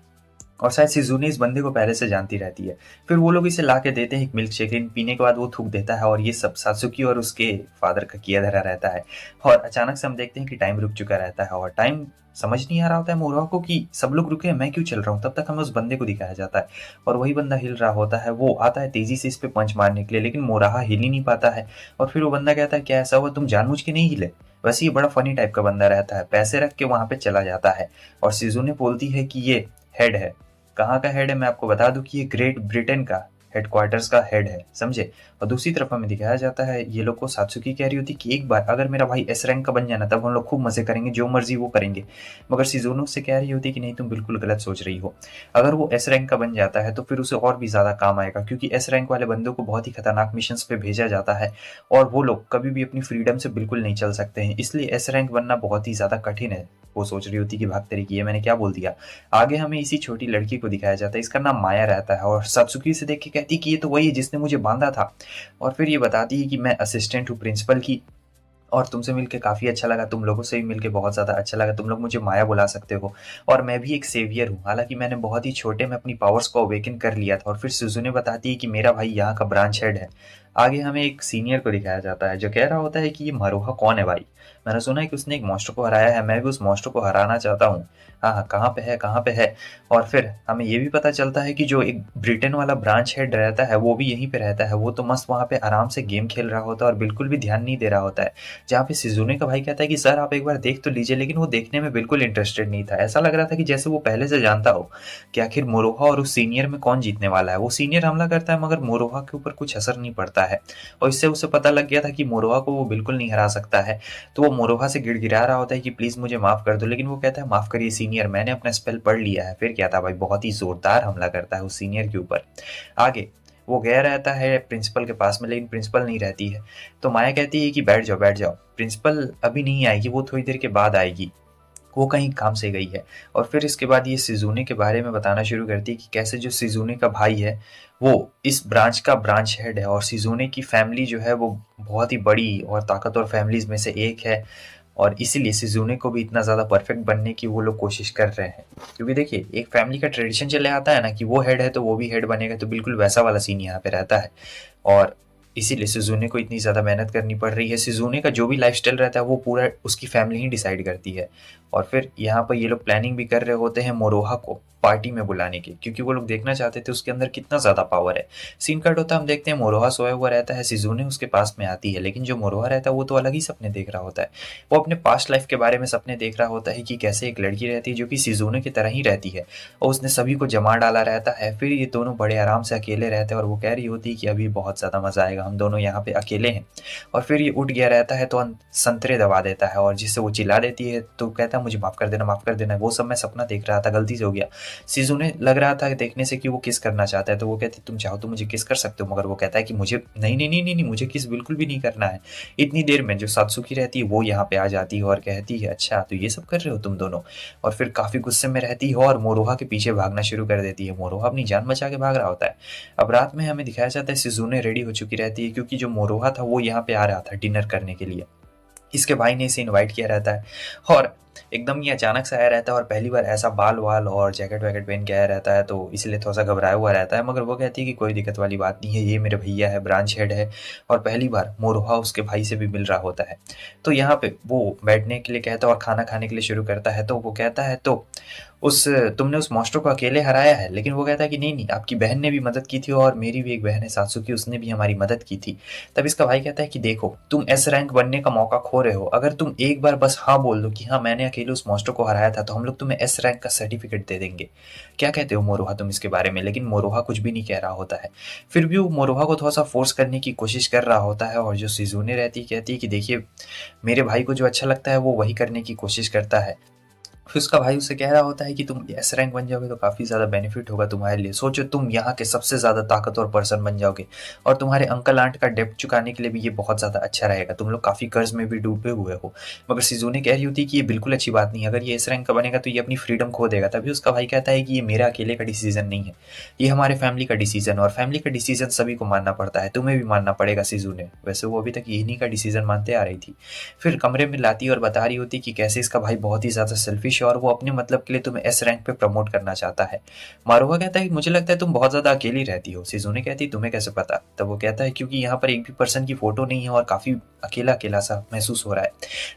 Speaker 1: और शायद शिज़ूने इस बंदे को पहले से जानती रहती है। फिर वो लोग इसे ला के देते हैं एक मिल्क शेक, लेकिन पीने के बाद वो थूक देता है और ये सब सात्सुकी और उसके फादर का किया धरा रहता है। और अचानक से हम देखते हैं कि टाइम रुक चुका रहता है और टाइम समझ नहीं आ रहा होता है मोरोहा को कि सब लोग रुके हैं, मैं क्यों चल रहा हूँ। तब तक हमें उस बंदे को दिखाया जाता है और वही बंदा हिल रहा होता है। वो आता है तेजी से इस पे पंच मारने के लिए, लेकिन मोरोहा हिल ही नहीं पाता है। और फिर वो बंदा कहता है क्या ऐसा हुआ, तुम जानबूझ के नहीं हिले। वैसे ये बड़ा फनी टाइप का बंदा रहता है, पैसे रख के वहां पे चला जाता है। और शिज़ूने बोलती है कि ये हेड है। कहाँ का हेड है मैं आपको बता दूं कि ये ग्रेट ब्रिटेन का हेडक्वार्टर्स का हेड है, समझे। और दूसरी तरफ हमें दिखाया जाता है ये लोग को सात्सुकी कह रही होती कि एक बार अगर मेरा भाई एस रैंक का बन जाना तब हम लोग खूब मजे करेंगे, जो मर्जी वो करेंगे। मगर शिज़ूने उससे कह रही होती कि नहीं, तुम बिल्कुल गलत सोच रही हो। अगर वो एस रैंक का बन जाता है तो फिर उसे और भी ज्यादा काम आएगा, क्योंकि एस रैंक वाले बंदों को बहुत ही खतरनाक मिशन पे भेजा जाता है और वो लोग कभी भी अपनी फ्रीडम से बिल्कुल नहीं चल सकते हैं, इसलिए एस रैंक बनना बहुत ही ज्यादा कठिन है। वो सोच रही होती कि भाग तेरी की, ये मैंने क्या बोल दिया। आगे हमें इसी छोटी लड़की को दिखाया जाता है, इसका नाम माया रहता है और सात्सुकी से देख के कहती कि ये तो वही है जिसने मुझे बांधा था। और फिर ये बताती है कि मैं असिस्टेंट हूँ प्रिंसिपल की और तुमसे मिलके काफ़ी अच्छा लगा, तुम लोगों से भी मिलके बहुत ज़्यादा अच्छा लगा, तुम लोग मुझे माया बुला सकते हो। और मैं भी एक सेवियर हूँ, हालांकि मैंने बहुत ही छोटे में अपनी पावर्स को अवेकन कर लिया था। और फिर सुजुने बताती है कि मेरा भाई यहाँ का ब्रांच हेड है। आगे हमें एक सीनियर को दिखाया जाता है जो कह रहा होता है कि ये मरोहा कौन है भाई, मैंने सुना है कि उसने एक मॉन्स्टर को हराया है, मैं भी उस मॉन्स्टर को हराना चाहता हूँ। हाँ हाँ, कहाँ पे है कहाँ पे है। और फिर हमें ये भी पता चलता है कि जो एक ब्रिटेन वाला ब्रांच हेड रहता है वो भी यहीं पे रहता है। वो तो मस्त वहाँ पे आराम से गेम खेल रहा होता है और बिल्कुल भी ध्यान नहीं दे रहा होता है। जहाँ पे सिजुने का भाई कहता है कि सर आप एक बार देख तो लीजिए, लेकिन वो देखने में बिल्कुल इंटरेस्टेड नहीं था। ऐसा लग रहा था कि जैसे वो पहले से जानता हो कि आखिर मोरोहा और उस सीनियर में कौन जीतने वाला है। वो सीनियर हमला करता है मगर मोरोहा के ऊपर कुछ असर नहीं पड़ता है और इससे उसे पता लग गया था कि मोरोहा को वो बिल्कुल नहीं हरा सकता है। तो वो मोरोहा से गिड़गिड़ा रहा होता है कि प्लीज मुझे माफ कर दो, लेकिन वो कहता है माफ करिए सीनियर, मैंने अपना स्पेल पढ़ लिया है। फिर क्या था भाई, बहुत ही जोरदार हमला करता है उस सीनियर के ऊपर। आगे वो गया रहता है प्रिंसिपल के पास में, लेकिन प्रिंसिपल नहीं रहती है। तो माया कहती है कि बैठ जाओ बैठ जाओ, प्रिंसिपल अभी नहीं आएगी, वो थोड़ी देर के बाद आएगी, वो कहीं काम से गई है। और फिर इसके बाद ये सिजुने के बारे में बताना शुरू करती है कि कैसे जो सिजुने का भाई है वो इस ब्रांच का ब्रांच हेड है और सिजुने की फैमिली जो है वो बहुत ही बड़ी और ताकतवर फैमिलीज में से एक है। और इसीलिए सिजुने को भी इतना ज़्यादा परफेक्ट बनने की वो लोग कोशिश कर रहे हैं, क्योंकि देखिए एक फैमिली का ट्रेडिशन चले आता है ना कि वो हेड है तो वो भी हेड बनेगा, तो बिल्कुल वैसा वाला सीन यहाँ पे रहता है। और इसीलिए सिजुने को इतनी ज़्यादा मेहनत करनी पड़ रही है। सिजुने का जो भी लाइफस्टाइल रहता है वो पूरा उसकी फैमिली ही डिसाइड करती है। और फिर यहाँ पर ये लोग प्लानिंग भी कर रहे होते हैं मोरोहा को पार्टी में बुलाने की, क्योंकि वो लोग देखना चाहते थे उसके अंदर कितना ज़्यादा पावर है। सीन कट होता है, हम देखते हैं मोरोहा सोया हुआ रहता है, सिजुने उसके पास में आती है, लेकिन जो मोरोहा रहता है वो तो अलग ही सपने देख रहा होता है। वो अपने पास्ट लाइफ के बारे में सपने देख रहा होता है कि कैसे एक लड़की रहती है जो कि सिजुने की तरह ही रहती है और उसने सभी को जमा डाला रहता है। फिर ये दोनों बड़े आराम से अकेले रहते हैं और वो कह रही होती है कि अभी बहुत ज़्यादा मज़ा आएगा, हम दोनों यहाँ पे अकेले हैं। और फिर ये उठ गया रहता है तो संतरे दबा देता है और जिससे वो चिल्ला देती है तो कहता है मुझे माफ़ कर देना माफ़ कर देना, वो सब मैं सपना देख रहा था, गलती से हो गया। सिजुने लग रहा था देखने से कि वो किस करना चाहता है, तो वो कहती तुम चाहो तो मुझे किस कर सकते हो, मगर वो कहता है कि मुझे नहीं नहीं नहीं नहीं, नहीं मुझे किस बिल्कुल भी नहीं करना है। इतनी देर में जो सात्सुकी रहती है वो यहाँ पे आ जाती है और कहती है अच्छा तो ये सब कर रहे हो तुम दोनों। और फिर काफ़ी गुस्से में रहती है और मोरोहा के पीछे भागना शुरू कर देती है। मोरोहा अपनी जान बचा के भाग रहा होता है। अब रात में हमें दिखाया जाता है सिजुने रेडी हो चुकी रहती है, क्योंकि जो मोरोहा था वो यहाँ पे आ रहा था डिनर करने के लिए। इसके भाई ने इसे इनवाइट किया रहता है और एकदम ये अचानक से आया रहता है और पहली बार ऐसा बाल वाल और जैकेट वैकेट पहन के आया रहता है, तो इसलिए थोड़ा सा घबराया हुआ रहता है। मगर वो कहती है कि कोई दिक्कत वाली बात नहीं है, ये मेरे भैया है, ब्रांच हेड है। और पहली बार मोरोहा उसके भाई से भी मिल रहा होता है। तो यहाँ पे वो बैठने के लिए कहता है और खाना खाने के लिए शुरू करता है। तो वो कहता है तो उस तुमने उस मॉन्स्टर को अकेले हराया है, लेकिन वो कहता है कि नहीं नहीं, आपकी बहन ने भी मदद की थी और मेरी भी एक बहन है सात्सुकी, उसने भी हमारी मदद की थी। तब इसका भाई कहता है कि देखो तुम एस रैंक बनने का मौका खो रहे हो, अगर तुम एक बार बस हाँ बोल दो कि हाँ मैंने अकेले उस मॉन्स्टर को हराया था तो हम लोग तुम्हें एस रैंक का सर्टिफिकेट दे देंगे। क्या कहते हो मोरोहा तुम इसके बारे में। लेकिन मोरोहा कुछ भी नहीं कह रहा होता है। फिर भी वो मोरोहा को थोड़ा सा फोर्स करने की कोशिश कर रहा होता है और जो सिजुने रहती कहती है कि देखिए मेरे भाई को जो अच्छा लगता है वो वही करने की कोशिश करता है। फिर उसका भाई उससे कह रहा होता है कि तुम एस रैंक बन जाओगे तो काफ़ी ज़्यादा बेनिफिट होगा तुम्हारे लिए, सोचो तुम यहाँ के सबसे ज़्यादा ताकतवर पर्सन बन जाओगे और तुम्हारे अंकल आंट का डेब्ट चुकाने के लिए भी ये बहुत ज़्यादा अच्छा रहेगा, तुम लोग काफ़ी कर्ज में भी डूबे हुए हो। मगर सिजुने कह रही होती है कि ये बिल्कुल अच्छी बात नहीं है, अगर ये एस रैंक का बनेगा तो ये अपनी फ्रीडम खो देगा। तभी उसका भाई कहता है कि ये मेरा अकेले का डिसीजन नहीं है, ये हमारे फैमिली का डिसीजन, और फैमिली का डिसीजन सभी को मानना पड़ता है, तुम्हें भी मानना पड़ेगा सिजुने। वैसे वो अभी तक इन्हीं का डिसीजन मानते आ रही थी। फिर कमरे में लाती और बता रही होती कि कैसे इसका भाई बहुत ही ज़्यादा सेल्फिश सेल्फिश है और वो अपने मतलब के लिए तुम्हें एस रैंक पे प्रमोट करना चाहता है। मारुहा कहता है कि मुझे लगता है तुम बहुत ज्यादा अकेली रहती हो। शिजुने कहती है तुम्हें कैसे पता? तब वो कहता है क्योंकि यहाँ पर एक भी पर्सन की फोटो नहीं है और काफी अकेला अकेला सा महसूस हो रहा है।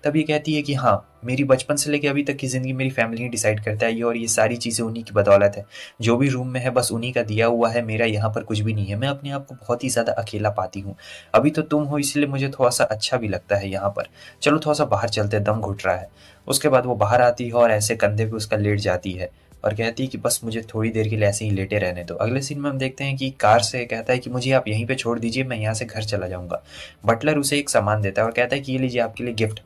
Speaker 1: तब ये कहती है कि हाँ, मेरी बचपन से लेकर अभी तक की जिंदगी मेरी फैमिली ने डिसाइड करता है ये, और ये सारी चीजें उन्हीं की बदौलत है। जो भी रूम में है बस उन्हीं का दिया हुआ है, मेरा यहाँ पर कुछ भी नहीं है। मैं अपने आप को बहुत ही ज्यादा अकेला पाती हूँ। अभी तो तुम हो इसलिए मुझे थोड़ा सा अच्छा भी लगता है यहाँ पर। चलो थोड़ा सा बाहर चलते हैं, दम घुट रहा है। उसके बाद वो बाहर आती है और ऐसे कंधे पे उसका लेट जाती है और कहती है कि बस मुझे थोड़ी देर के लिए ऐसे ही लेटे रहने दो। अगले सीन में हम देखते हैं कि कार से कहता है कि मुझे आप यहीं पे छोड़ दीजिए, मैं यहाँ से घर चला जाऊंगा। बटलर उसे एक सामान देता है और कहता है कि ये लीजिए आपके लिए गिफ्ट।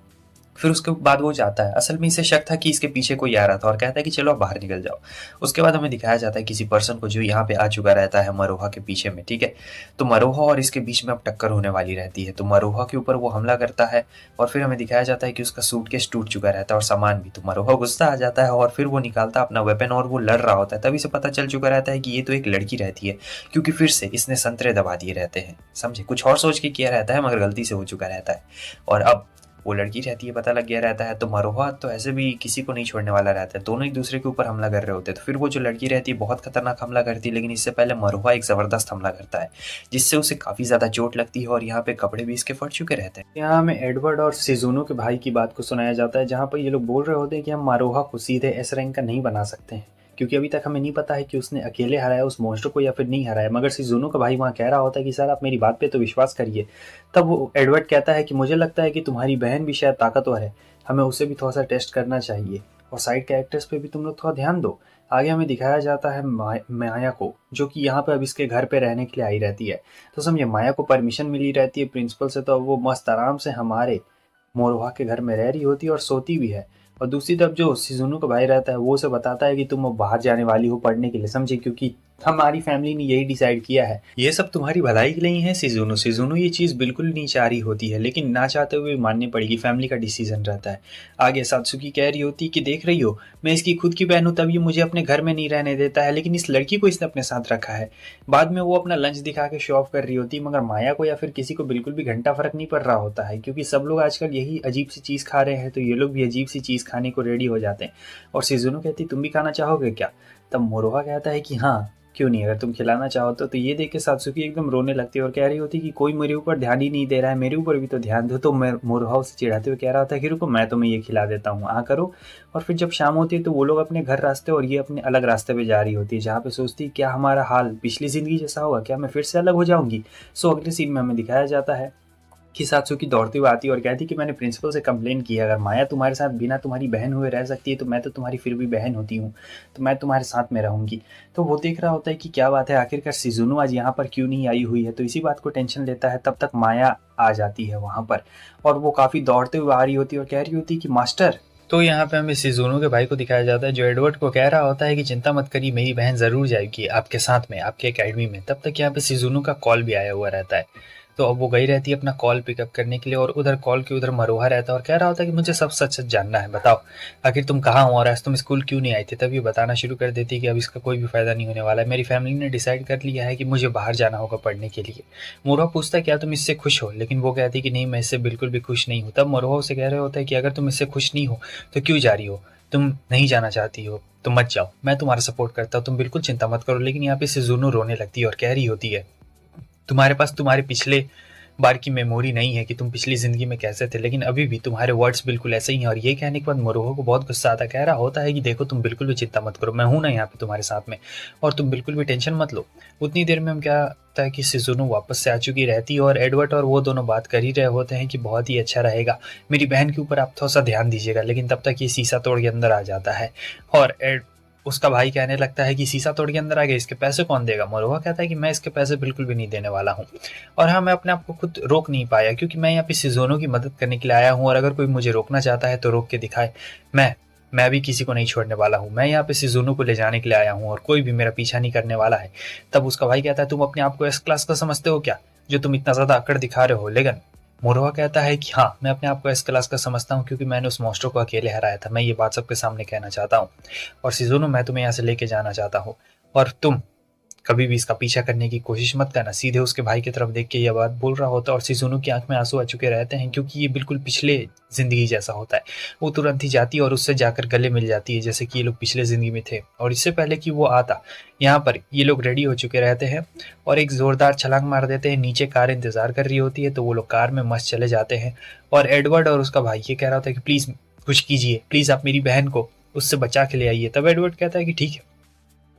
Speaker 1: फिर उसके बाद वो जाता है। असल में इसे शक था कि इसके पीछे कोई आ रहा था और कहता है कि चलो आप बाहर निकल जाओ। उसके बाद हमें दिखाया जाता है किसी पर्सन को जो यहाँ पे आ चुका रहता है मरोहा के पीछे में, ठीक है। तो मरोहा और इसके बीच में अब टक्कर होने वाली रहती है। तो मरोहा के ऊपर वो हमला करता है और फिर हमें दिखाया जाता है कि उसका सूटकेस टूट चुका रहता है और सामान भी। तो मरोहा गुस्सा आ जाता है और फिर वो निकालता है अपना वेपन और वो लड़ रहा होता है। तभी से पता चल चुका रहता है कि ये तो एक लड़की रहती है, क्योंकि फिर से इसने संतरे दबा दिए रहते हैं। समझे, कुछ और सोच के किया रहता है मगर गलती से हो चुका रहता है। और अब वो लड़की रहती है, पता लग गया रहता है। तो मरोहा तो ऐसे भी किसी को नहीं छोड़ने वाला रहता है, दोनों एक दूसरे के ऊपर हमला कर रहे होते हैं। तो फिर वो जो लड़की रहती है बहुत खतरनाक हमला करती है, लेकिन इससे पहले मरोहा एक जबरदस्त हमला करता है जिससे उसे काफी ज्यादा चोट लगती है और यहाँ पे कपड़े भी इसके फट चुके रहते हैं। यहाँ हमें एडवर्ड और शिजुनो के भाई की बात को सुनाया जाता है, जहाँ पर ये लोग बोल रहे होते हैं कि हम मरोहा को सीधे एस रैंक का नहीं बना सकते हैं, क्योंकि अभी तक हमें नहीं पता है कि उसने अकेले हराया उस मॉन्स्टर को या फिर नहीं हराया। मगर शिजुनो का भाई वहाँ कह रहा होता है कि सर आप मेरी बात पे तो विश्वास करिए। तब वो एडवर्ड कहता है कि मुझे लगता है कि तुम्हारी बहन भी शायद ताकतवर है, हमें उसे भी थोड़ा सा टेस्ट करना चाहिए और साइड कैरेक्टर्स पे भी तुम लोग थोड़ा ध्यान दो। आगे हमें दिखाया जाता है माया को, जो कि यहाँ पे अब इसके घर पे रहने के लिए आई रहती है। तो समझे, माया को परमिशन मिली रहती है प्रिंसिपल से, तो वो मस्त आराम से हमारे मोरोहा के घर में रह रही होती है और सोती भी है। और दूसरी तरफ जो शिजुनो का भाई रहता है वो उसे बताता है कि तुम अब बाहर जाने वाली हो पढ़ने के लिए, समझे, क्योंकि हमारी फैमिली ने यही डिसाइड किया है। ये सब तुम्हारी भलाई के लिए ही है शिजुनो। शिजुनो ये चीज़ बिल्कुल नहीं चाह रही होती है, लेकिन ना चाहते हुए माननी पड़ेगी, फैमिली का डिसीजन रहता है। आगे सात्सुकी कह रही होती कि देख रही हो, मैं इसकी खुद की बहन हूँ, तब ये मुझे अपने घर में नहीं रहने देता है, लेकिन इस लड़की को इसने अपने साथ रखा है। बाद में वो अपना लंच दिखा के शो ऑफ कर रही होती, मगर माया को या फिर किसी को बिल्कुल भी घंटा फर्क नहीं पड़ रहा होता है, क्योंकि सब लोग आजकल यही अजीब सी चीज़ खा रहे हैं, तो ये लोग भी अजीब सी चीज़ खाने को रेडी हो जाते हैं। और शिजुनो कहती तुम भी खाना चाहोगे क्या? तब मोरोहा कहता है कि हाँ क्यों नहीं, अगर तुम खिलाना चाहो तो ये देख के सात्सुकी एकदम रोने लगती है और कह रही होती कि कोई मेरे ऊपर ध्यान ही नहीं दे रहा है, मेरे ऊपर भी तो ध्यान दो। तो मैं मोरोहा उसे चिढ़ाते हुए कह रहा था कि रुको मैं तुम्हें ये खिला देता हूँ, आ करो। और फिर जब शाम होती है तो वो लोग अपने घर रास्ते और ये अपने अलग रास्ते पे जा रही होती है, जहाँ पे सोचती क्या हमारा हाल पिछली जिंदगी जैसा होगा, क्या मैं फिर से अलग हो जाऊंगी। सो अगले सीन में हमें दिखाया जाता है कि सात्सुकी दौड़ती हुई आती है और कहती कि मैंने प्रिंसिपल से कंप्लेन की है, अगर माया तुम्हारे साथ बिना तुम्हारी बहन हुए रह सकती है तो मैं तो तुम्हारी फिर भी बहन होती हूँ, तो मैं तुम्हारे साथ में रहूंगी। तो वो देख रहा होता है कि क्या बात है, आखिरकार शिजुनो आज यहाँ पर क्यों नहीं आई हुई है, तो इसी बात को टेंशन लेता है। तब तक माया आ जाती है वहाँ पर और वो काफ़ी दौड़ते हुए आ रही होती है और कह रही होती कि मास्टर। तो यहाँ पे हमें शिजुनो के भाई को दिखाया जाता है जो एडवर्ड को कह रहा होता है कि चिंता मत करिए, मेरी बहन ज़रूर जाएगी आपके साथ में, आपके एकेडमी में। तब तक यहाँ पे शिजुनो का कॉल भी आया हुआ रहता है, तो अब वो गई रहती है अपना कॉल पिकअप करने के लिए और उधर कॉल के उधर मरोहा रहता है और कह रहा होता है कि मुझे सब सच सच जानना है, बताओ आखिर तुम कहाँ हो और आज तुम स्कूल क्यों नहीं आए थे। तब ये बताना शुरू कर देती है कि अब इसका कोई भी फायदा नहीं होने वाला है, मेरी फैमिली ने डिसाइड कर लिया है कि मुझे बाहर जाना होगा पढ़ने के लिए। मोरोहा पूछता है क्या तुम इससे खुश हो, लेकिन वो कहती है कि नहीं मैं इससे बिल्कुल भी खुश नहीं हूँ। तब मोरोहा उसे कह रहे होता है कि अगर तुम इससे खुश नहीं हो तो क्यों जा रही हो, तुम नहीं जाना चाहती हो तो मत जाओ, मैं तुम्हारा सपोर्ट करता हूँ, तुम बिल्कुल चिंता मत करो। लेकिन यहाँ पे शिजुनो रोने लगती है और कह रही होती है तुम्हारे पास तुम्हारे पिछले बार की मेमोरी नहीं है कि तुम पिछली जिंदगी में कैसे थे, लेकिन अभी भी तुम्हारे वर्ड्स बिल्कुल ऐसे ही हैं। और ये कहने के बाद मोरोहा को बहुत गुस्सा आता, कह रहा होता है कि देखो तुम बिल्कुल भी चिंता मत करो, मैं हूं ना यहाँ पे तुम्हारे साथ में और तुम बिल्कुल भी टेंशन मत लो। उतनी देर में हम क्या होता है कि शिजुनो वापस से आ चुकी रहती है और एडवर्ड और वो दोनों बात कर ही रहे होते हैं कि बहुत ही अच्छा रहेगा, मेरी बहन के ऊपर आप थोड़ा सा ध्यान दीजिएगा। लेकिन तब तक ये शीशा तोड़ के अंदर आ जाता है और उसका भाई कहने लगता है कि शीशा तोड़ के अंदर आ गया, इसके पैसे कौन देगा। मोरोहा कहता है कि मैं इसके पैसे बिल्कुल भी नहीं देने वाला हूँ। और हाँ, मैं अपने आप को खुद रोक नहीं पाया क्योंकि मैं यहाँ पे शिजुनो की मदद करने के लिए आया हूँ और अगर कोई मुझे रोकना चाहता है तो रोक के दिखाए, मैं भी किसी को नहीं छोड़ने वाला हूँ, मैं यहाँ पे शिजुनो को ले जाने के लिए आया हूँ और कोई भी मेरा पीछा नहीं करने वाला है। तब उसका भाई कहता है तुम अपने आप को एस क्लास का समझते हो क्या, जो तुम इतना ज्यादा अकड़ दिखा रहे हो। लेकिन मोरोहा कहता है कि हाँ मैं अपने आप को एस क्लास का समझता हूँ क्योंकि मैंने उस मॉन्स्टर को अकेले हराया था, मैं ये बात सबके सामने कहना चाहता हूँ। और शिजुनो मैं तुम्हें यहाँ से लेके जाना चाहता हूँ और तुम कभी भी इसका पीछा करने की कोशिश मत करना। सीधे उसके भाई की तरफ देख के ये बात बोल रहा होता है और शिज़ुनो की आँख में आँसू आ चुके रहते हैं, क्योंकि ये बिल्कुल पिछले ज़िंदगी जैसा होता है। वो तुरंत ही जाती है और उससे जाकर गले मिल जाती है, जैसे कि ये लोग पिछले ज़िंदगी में थे। और इससे पहले कि वो आता, यहाँ पर ये लोग रेडी हो चुके रहते हैं और एक ज़ोरदार छलांग मार देते हैं। नीचे कार इंतज़ार कर रही होती है, तो वो लोग कार में मस्त चले जाते हैं और एडवर्ड और उसका भाई ये कह रहा होता है कि प्लीज़ कुछ कीजिए, प्लीज़ आप मेरी बहन को उससे बचा के ले आइए। तब एडवर्ड कहता है कि ठीक है,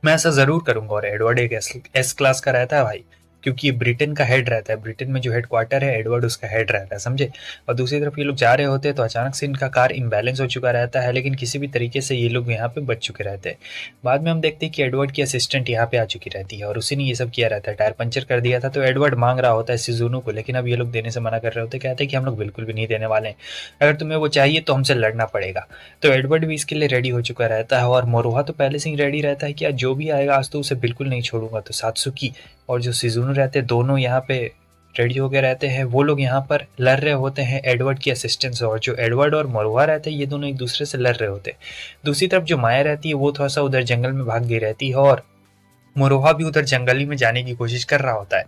Speaker 1: मैं ऐसा ज़रूर करूँगा। और एडवर्ड एक एस क्लास का रहता है भाई, क्योंकि ये ब्रिटेन का हेड रहता है। ब्रिटेन में जो हेड क्वार्टर है, एडवर्ड उसका हेड रहता है, समझे। और दूसरी तरफ ये लोग जा रहे होते हैं तो अचानक से इनका कार इम्बैलेंस हो चुका रहता है, लेकिन किसी भी तरीके से ये लोग यहाँ पे बच चुके रहते हैं। बाद में हम देखते हैं कि एडवर्ड की असिस्टेंट यहाँ पे आ चुकी रहती है और उसी ने ये सब किया रहता है। टायर पंचर कर दिया था तो एडवर्ड मांग रहा होता है शिज़ुनो को, लेकिन अब ये लोग देने से मना कर रहे होते हैं। कहते हैं कि हम लोग बिल्कुल भी नहीं देने वाले हैं, अगर तुम्हें वो चाहिए तो हमसे लड़ना पड़ेगा। तो एडवर्ड भी इसके लिए रेडी हो चुका रहता है और मोरोहा तो पहले से ही रेडी रहता है कि आज जो भी आएगा आज तो उसे बिल्कुल नहीं छोड़ूंगा। तो सात्सुकी और जो शिज़ुनो रहते हैं दोनों यहाँ पे रेडी हो गए रहते हैं। वो लोग यहाँ पर लड़ रहे होते हैं एडवर्ड की असिस्टेंट से, और जो एडवर्ड और मोरोहा रहते हैं ये दोनों एक दूसरे से लड़ रहे होते हैं। दूसरी तरफ जो माया रहती है वो थोड़ा सा उधर जंगल में भाग गई रहती है और मोरोहा भी उधर जंगली में जाने की कोशिश कर रहा होता है।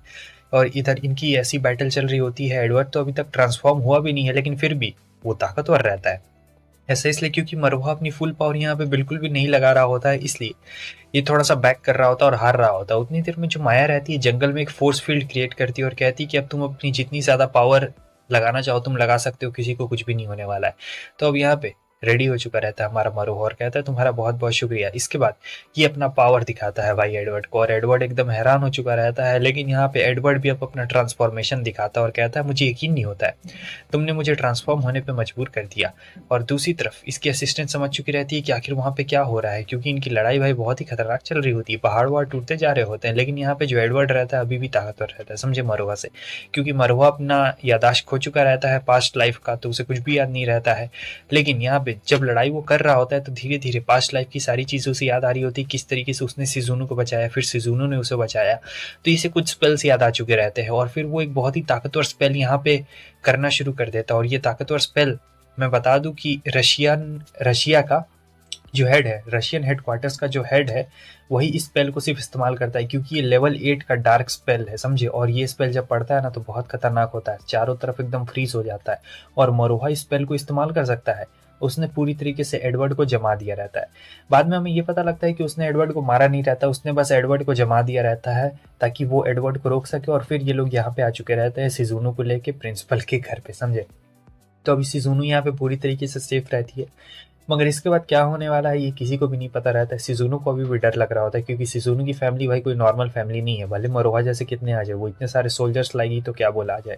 Speaker 1: और इधर इनकी ऐसी बैटल चल रही होती है। एडवर्ड तो अभी तक ट्रांसफॉर्म हुआ भी नहीं है, लेकिन फिर भी वो ताकतवर रहता है। ऐसा इसलिए क्योंकि मरोहा अपनी फुल पावर यहाँ पे बिल्कुल भी नहीं लगा रहा होता है, इसलिए ये थोड़ा सा बैक कर रहा होता है और हार रहा होता है। उतनी देर में जो माया रहती है जंगल में एक फोर्स फील्ड क्रिएट करती है और कहती है कि अब तुम अपनी जितनी ज़्यादा पावर लगाना चाहो तुम लगा सकते हो, किसी को कुछ भी नहीं होने वाला है। तो अब यहाँ पे रेडी हो चुका रहता है हमारा मरोहा और कहता है तुम्हारा बहुत बहुत शुक्रिया। इसके बाद ये अपना पावर दिखाता है भाई एडवर्ड को, और एडवर्ड एकदम हैरान हो चुका रहता है। लेकिन यहाँ पे एडवर्ड भी अब अपना ट्रांसफॉर्मेशन दिखाता है और कहता है मुझे यकीन नहीं होता है, तुमने मुझे ट्रांसफॉर्म होने पे मजबूर कर दिया। और दूसरी तरफ इसकी असिस्टेंट समझ चुकी रहती है कि आखिर वहाँ पे क्या हो रहा है, क्योंकि इनकी लड़ाई भाई बहुत ही खतरनाक चल रही होती है। पहाड़ वहाड़ टूटते जा रहे होते हैं, लेकिन यहाँ पे जो एडवर्ड रहता है अभी भी ताकतवर रहता है, समझे, मरोहा से। क्योंकि मरोहा अपना यादाश्त खो चुका रहता है पास्ट लाइफ का, तो उसे कुछ भी याद नहीं रहता है। लेकिन यहाँ पे जब लड़ाई वो कर रहा होता है तो धीरे धीरे पास्ट लाइफ की सारी चीज़ें उसे याद आ रही होती है, किस तरीके से उसने शिज़ुनो को बचाया, फिर शिज़ुनो ने उसे बचाया। तो इसे कुछ स्पेल्स याद आ चुके रहते हैं और फिर वो एक बहुत ही ताकतवर स्पेल यहाँ पे करना शुरू कर देता है। और ये ताकतवर स्पेल मैं बता दूं कि रशिया का जो हेड है, रशियन हेडक्वार्टर्स का जो हेड है, वही इस स्पेल को सिर्फ इस्तेमाल करता है, क्योंकि ये लेवल 8 का डार्क स्पेल है, समझे। और ये स्पेल जब पड़ता है ना तो बहुत खतरनाक होता है, चारों तरफ एकदम फ्रीज हो जाता है। और मरोहा इस स्पेल को इस्तेमाल कर सकता है। उसने पूरी तरीके से एडवर्ड को जमा दिया रहता है। बाद में हमें ये पता लगता है कि उसने एडवर्ड को मारा नहीं रहता, उसने बस एडवर्ड को जमा दिया रहता है ताकि वो एडवर्ड को रोक सके। और फिर ये लोग यहाँ पे आ चुके रहते हैं शिज़ुनो को लेके प्रिंसिपल के घर पे, समझे। तो अभी शिज़ुनो यहाँ पे पूरी तरीके से सेफ रहती है, मगर इसके बाद क्या होने वाला है ये किसी को भी नहीं पता रहता है। शिज़ुनो को अभी भी डर लग रहा होता है, क्योंकि शिज़ुनो की फैमिली भाई कोई नॉर्मल फैमिली नहीं है। भले मरोहा जैसे कितने आ जाए, वो इतने सारे सोल्जर्स लाएगी तो क्या बोला आ जाए।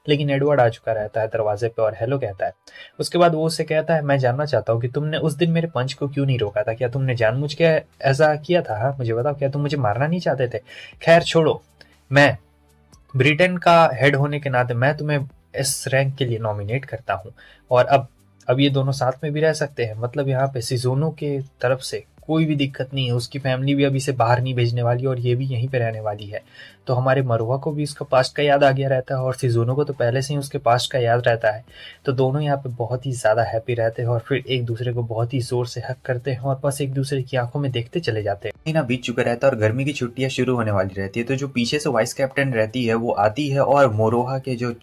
Speaker 1: लेकिन एडवर्ड आ चुका रहता है दरवाजे पे और हेलो कहता है। उसके बाद वो उससे कहता है मैं जानना चाहता हूँ कि तुमने उस दिन मेरे पंच को क्यों नहीं रोका था, क्या तुमने जानबूझ के ऐसा किया था? हाँ मुझे बताओ, क्या तुम मुझे मारना नहीं चाहते थे? खैर छोड़ो, मैं ब्रिटेन का हेड होने के नाते मैं तुम्हें इस रैंक के लिए नॉमिनेट करता हूँ। और अब ये दोनों साथ में भी रह सकते हैं। मतलब यहाँ पे शिज़ुनो के तरफ से कोई भी दिक्कत नहीं है, उसकी फैमिली भी अभी से बाहर नहीं भेजने वाली और ये भी यहीं पे रहने वाली है। तो हमारे मरोहा को भी उसका पास्ट का याद आ गया रहता है और शिज़ुनो को तो पहले से ही उसके पास्ट का याद रहता है। तो दोनों यहाँ पे बहुत ही ज़्यादा हैप्पी रहते हैं और फिर एक दूसरे को बहुत ही ज़ोर से हक करते हैं और बस एक दूसरे की आंखों में देखते चले जाते हैं। महीना बीत चुका रहता है और गर्मी की छुट्टियां शुरू होने वाली रहती है। तो जो पीछे से वाइस कैप्टन रहती है वो आती है और मोरोहा के जो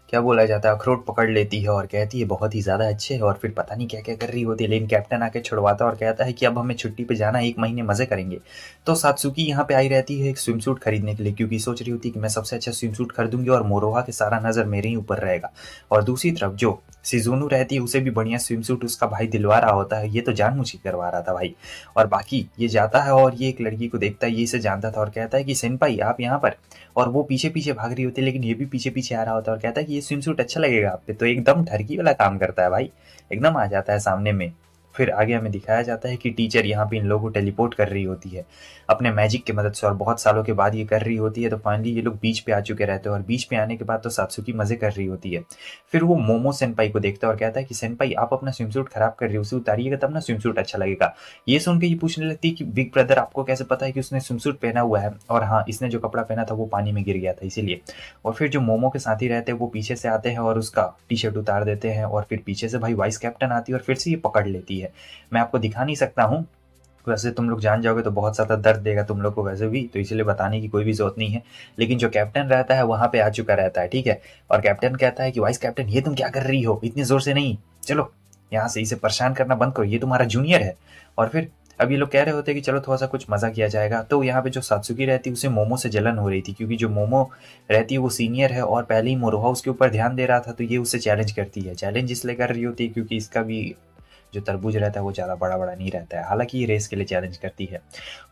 Speaker 1: क्या बोला जाता है अखरोट पकड़ लेती है और कहती है बहुत ही ज़्यादा अच्छे है, और फिर पता नहीं क्या क्या कर रही होती है। लेकिन कैप्टन आके छुड़वाता है और कहता है कि अब हमें छुट्टी पे जाना है, 1 महीने मज़े करेंगे। तो सात्सुकी यहाँ पे आई रहती है एक स्विम सूट खरीदने के लिए, क्योंकि सोच रही होती है कि मैं सबसे अच्छा स्विम सूट खरीदूंगी और मोरोहा के सारा नज़र मेरे ही ऊपर रहेगा। और दूसरी तरफ जो शिज़ुनो रहती है उसे भी बढ़िया स्विम सूट उसका भाई दिलवा रहा होता है, ये तो जानबूझ के करवा रहा था भाई। और बाकी ये जाता है और ये एक लड़की को देखता है, ये इसे जानता था और कहता है कि सेनपाई आप यहाँ पर। और वो पीछे पीछे भाग रही होती है, लेकिन ये भी पीछे पीछे आ रहा होता है और कहता है कि ये स्विम सूट अच्छा लगेगा आप पे। तो एकदम ठरकी वाला काम करता है भाई, एकदम आ जाता है सामने में। फिर आगे हमें दिखाया जाता है कि टीचर यहाँ पे इन लोगों को टेलीपोर्ट कर रही होती है अपने मैजिक की मदद से, और बहुत सालों के बाद ये कर रही होती है। तो फाइनली ये लोग बीच पे आ चुके रहते हैं और बीच पे आने के बाद तो सात्सुकी मजे कर रही होती है। फिर वो मोमो सेनपाई को देखता है और कहता है कि सेनपाई आप अपना स्विम सूट खराब कर रही हो, उसे उतारिएगा तब ना स्विम सूट अच्छा लगेगा। ये सुन के ये पूछने लगती है कि बिग ब्रदर आपको कैसे पता है कि उसने स्विम सूट पहना हुआ है, और हाँ इसने जो कपड़ा पहना था वो पानी में गिर गया था इसीलिए। और फिर जो मोमो के साथी रहते हैं वो पीछे से आते हैं और उसका टी शर्ट उतार देते हैं, और फिर पीछे से भाई वाइस कैप्टन आती है और फिर से ये पकड़ लेती है। मैं आपको दिखा नहीं सकता हूँ वैसे तुम लोग जान जाओगे तो बहुत ज़्यादा दर्द देगा तुम लोग को वैसे भी, तो इसलिए बताने की कोई भी ज़रूरत नहीं है। लेकिन जो कैप्टन रहता है वहाँ पे आ चुका रहता है, ठीक है। और कैप्टन कहता है कि वाइस कैप्टन ये तुम क्या कर रही हो, इतनी ज़ोर से नहीं, चलो यहाँ से इसे परेशान करना बंद करो, ये तुम्हारा जूनियर है। और फिर अब ये लोग कह रहे होते हैं कि चलो थोड़ा सा कुछ मज़ा किया जाएगा। तो यहाँ पे जो सात्सुकी रहती है उसे मोमो से जलन हो रही थी, क्योंकि जो मोमो रहती है वो सीनियर है और पहले ही मोरोहा उसके ऊपर ध्यान दे रहा था, तो ये उससे चैलेंज करती है। चैलेंज इसलिए कर रही होती है क्योंकि इसका भी जो तरबूज रहता है वो ज़्यादा बड़ा बड़ा नहीं रहता है, हालांकि ये रेस के लिए चैलेंज करती है।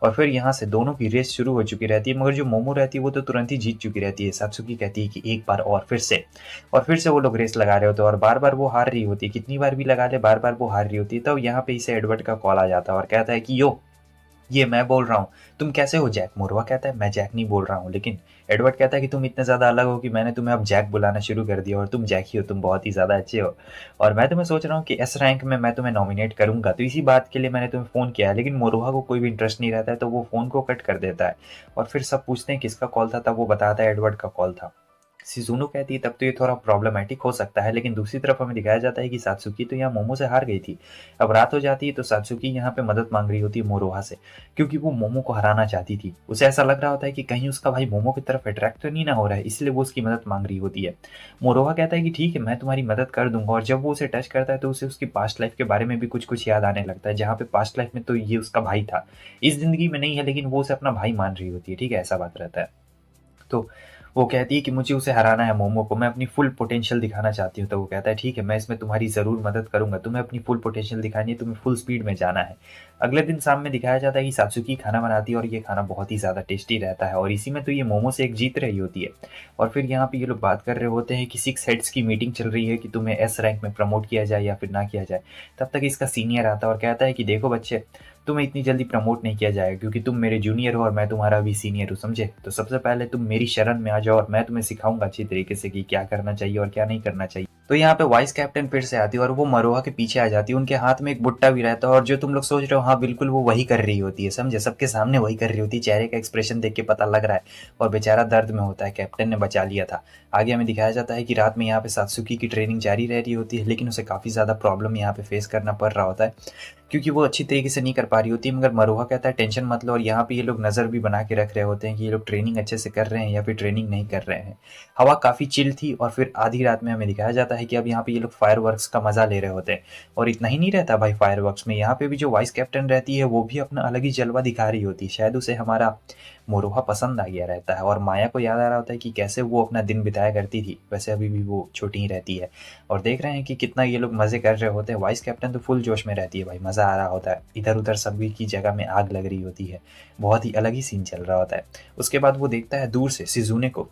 Speaker 1: और फिर यहाँ से दोनों की रेस शुरू हो चुकी रहती है, मगर जो मोमो रहती है वो तो तुरंत ही जीत चुकी रहती है। सात्सुकी कहती है कि एक बार और फिर से वो लोग रेस लगा रहे होते हैं और बार बार वो हार रही होती है, कितनी बार भी लगा ले बार बार वो हार रही होती है। तब यहाँ पे इसे एडवर्ड का कॉल आ जाता है और कहता है कि यो ये मैं बोल रहा हूँ, तुम कैसे हो जैक। मोरवा कहता है मैं जैक नहीं बोल रहा हूँ, लेकिन एडवर्ड कहता है कि तुम इतने ज़्यादा अलग हो कि मैंने तुम्हें अब जैक बुलाना शुरू कर दिया और तुम जैक ही हो, तुम बहुत ही ज़्यादा अच्छे हो। और मैं तुम्हें सोच रहा हूँ कि एस रैंक में मैं तुम्हें नॉमिनेट करूंगा, तो इसी बात के लिए मैंने तुम्हें फ़ोन किया है। लेकिन मोरोहा को कोई भी इंटरेस्ट नहीं रहता है, तो वो फ़ोन को कट कर देता है। और फिर सब पूछते हैं किसका कॉल था, तब वो बताता है एडवर्ड का कॉल था। शिजुनो कहती है तब तो ये थोड़ा प्रॉब्लमैटिक हो सकता है, लेकिन दूसरी तरफ हमें दिखाया जाता है कि सात्सुकी तो यहाँ मोमो से हार गई थी। अब रात हो जाती है तो सात्सुकी यहाँ पे मदद मांग रही होती है मोरोहा से, क्योंकि वो मोमो को हराना चाहती थी। उसे ऐसा लग रहा होता है कि कहीं उसका भाई मोमो की तरफ अट्रैक्ट तो नहीं ना हो रहा है, इसलिए वो उसकी मदद मांग रही होती है। मोरोहा कहता है कि ठीक है मैं तुम्हारी मदद कर दूंगा, और जब वो उसे टच करता है तो उसे उसकी पास्ट लाइफ के बारे में भी कुछ कुछ याद आने लगता है, जहाँ पे पास्ट लाइफ में तो ये उसका भाई था, इस जिंदगी में नहीं है, लेकिन वो उसे अपना भाई मान रही होती है, ठीक है, ऐसा बात रहता है। तो वो कहती है कि मुझे उसे हराना है मोमो को, मैं अपनी फुल पोटेंशियल दिखाना चाहती हूँ। तो वो कहता है ठीक है मैं इसमें तुम्हारी ज़रूर मदद करूंगा, तुम्हें अपनी फुल पोटेंशियल दिखानी है, तुम्हें फुल स्पीड में जाना है। अगले दिन शाम में दिखाया जाता है कि सात्सुकी खाना बनाती है और ये खाना बहुत ही ज़्यादा टेस्टी रहता है, और इसी में तो ये मोमो से एक जीत रही होती है। और फिर यहाँ पे ये लोग बात कर रहे होते हैं कि 6 हेड्स की मीटिंग चल रही है कि तुम्हें एस रैंक में प्रमोट किया जाए या फिर ना किया जाए। तब तक इसका सीनियर आता है और कहता है कि देखो बच्चे, तुम्हें इतनी जल्दी प्रमोट नहीं किया जाएगा, क्योंकि तुम मेरे जूनियर हो और मैं तुम्हारा भी सीनियर हूँ, समझे। तो सबसे पहले तुम मेरी शरण में आ जाओ और मैं तुम्हें सिखाऊंगा अच्छी तरीके से कि क्या करना चाहिए और क्या नहीं करना चाहिए। तो यहाँ पे वाइस कैप्टन फिर से आती है और वो मरोहा के पीछे आ जाती है, उनके हाथ में एक बुट्टा भी रहता है, और जो तुम लोग सोच रहे हो हाँ बिल्कुल वो वही कर रही होती है, समझे, सबके सामने वही कर रही होती है, चेहरे का एक्सप्रेशन देख के पता लग रहा है। और बेचारा दर्द में होता है, कैप्टन ने बचा लिया था। आगे हमें दिखाया जाता है कि रात में यहाँ पे सात्सुकी की ट्रेनिंग जारी रह रही होती है, लेकिन उसे काफ़ी ज़्यादा प्रॉब्लम यहाँ पे फेस करना पड़ रहा होता है, क्योंकि वो अच्छी तरीके से नहीं कर पा रही होती। मगर मरोहा कहता है टेंशन मत लो, और यहाँ पे ये लोग नज़र भी बना के रख रहे होते हैं कि ये लोग ट्रेनिंग अच्छे से कर रहे हैं या फिर ट्रेनिंग नहीं कर रहे हैं। हवा काफ़ी चिल थी, और फिर आधी रात में हमें दिखाया जाता है कि अब यहाँ पे ये लोग फायरवर्क्स का मज़ा ले रहे होते हैं। और इतना ही नहीं रहता भाई, फायरवर्क्स में यहाँ पे भी जो वाइस कैप्टन रहती है वो भी अपना अलग ही जलवा दिखा रही होती है, शायद उसे हमारा मोरोहा पसंद आ गया रहता है, और माया को याद आ रहा होता है कि कैसे वो अपना दिन बिताया करती थी, वैसे अभी भी वो छोटी ही रहती है। और देख रहे हैं कि कितना ये लोग मज़े कर रहे होते हैं। वाइस कैप्टन तो फुल जोश में रहती है भाई, मज़ा आ रहा होता है, इधर उधर सभी की जगह में आग लग रही होती है, बहुत ही अलग ही सीन चल रहा होता है। उसके बाद वो देखता है दूर से शिजुने को,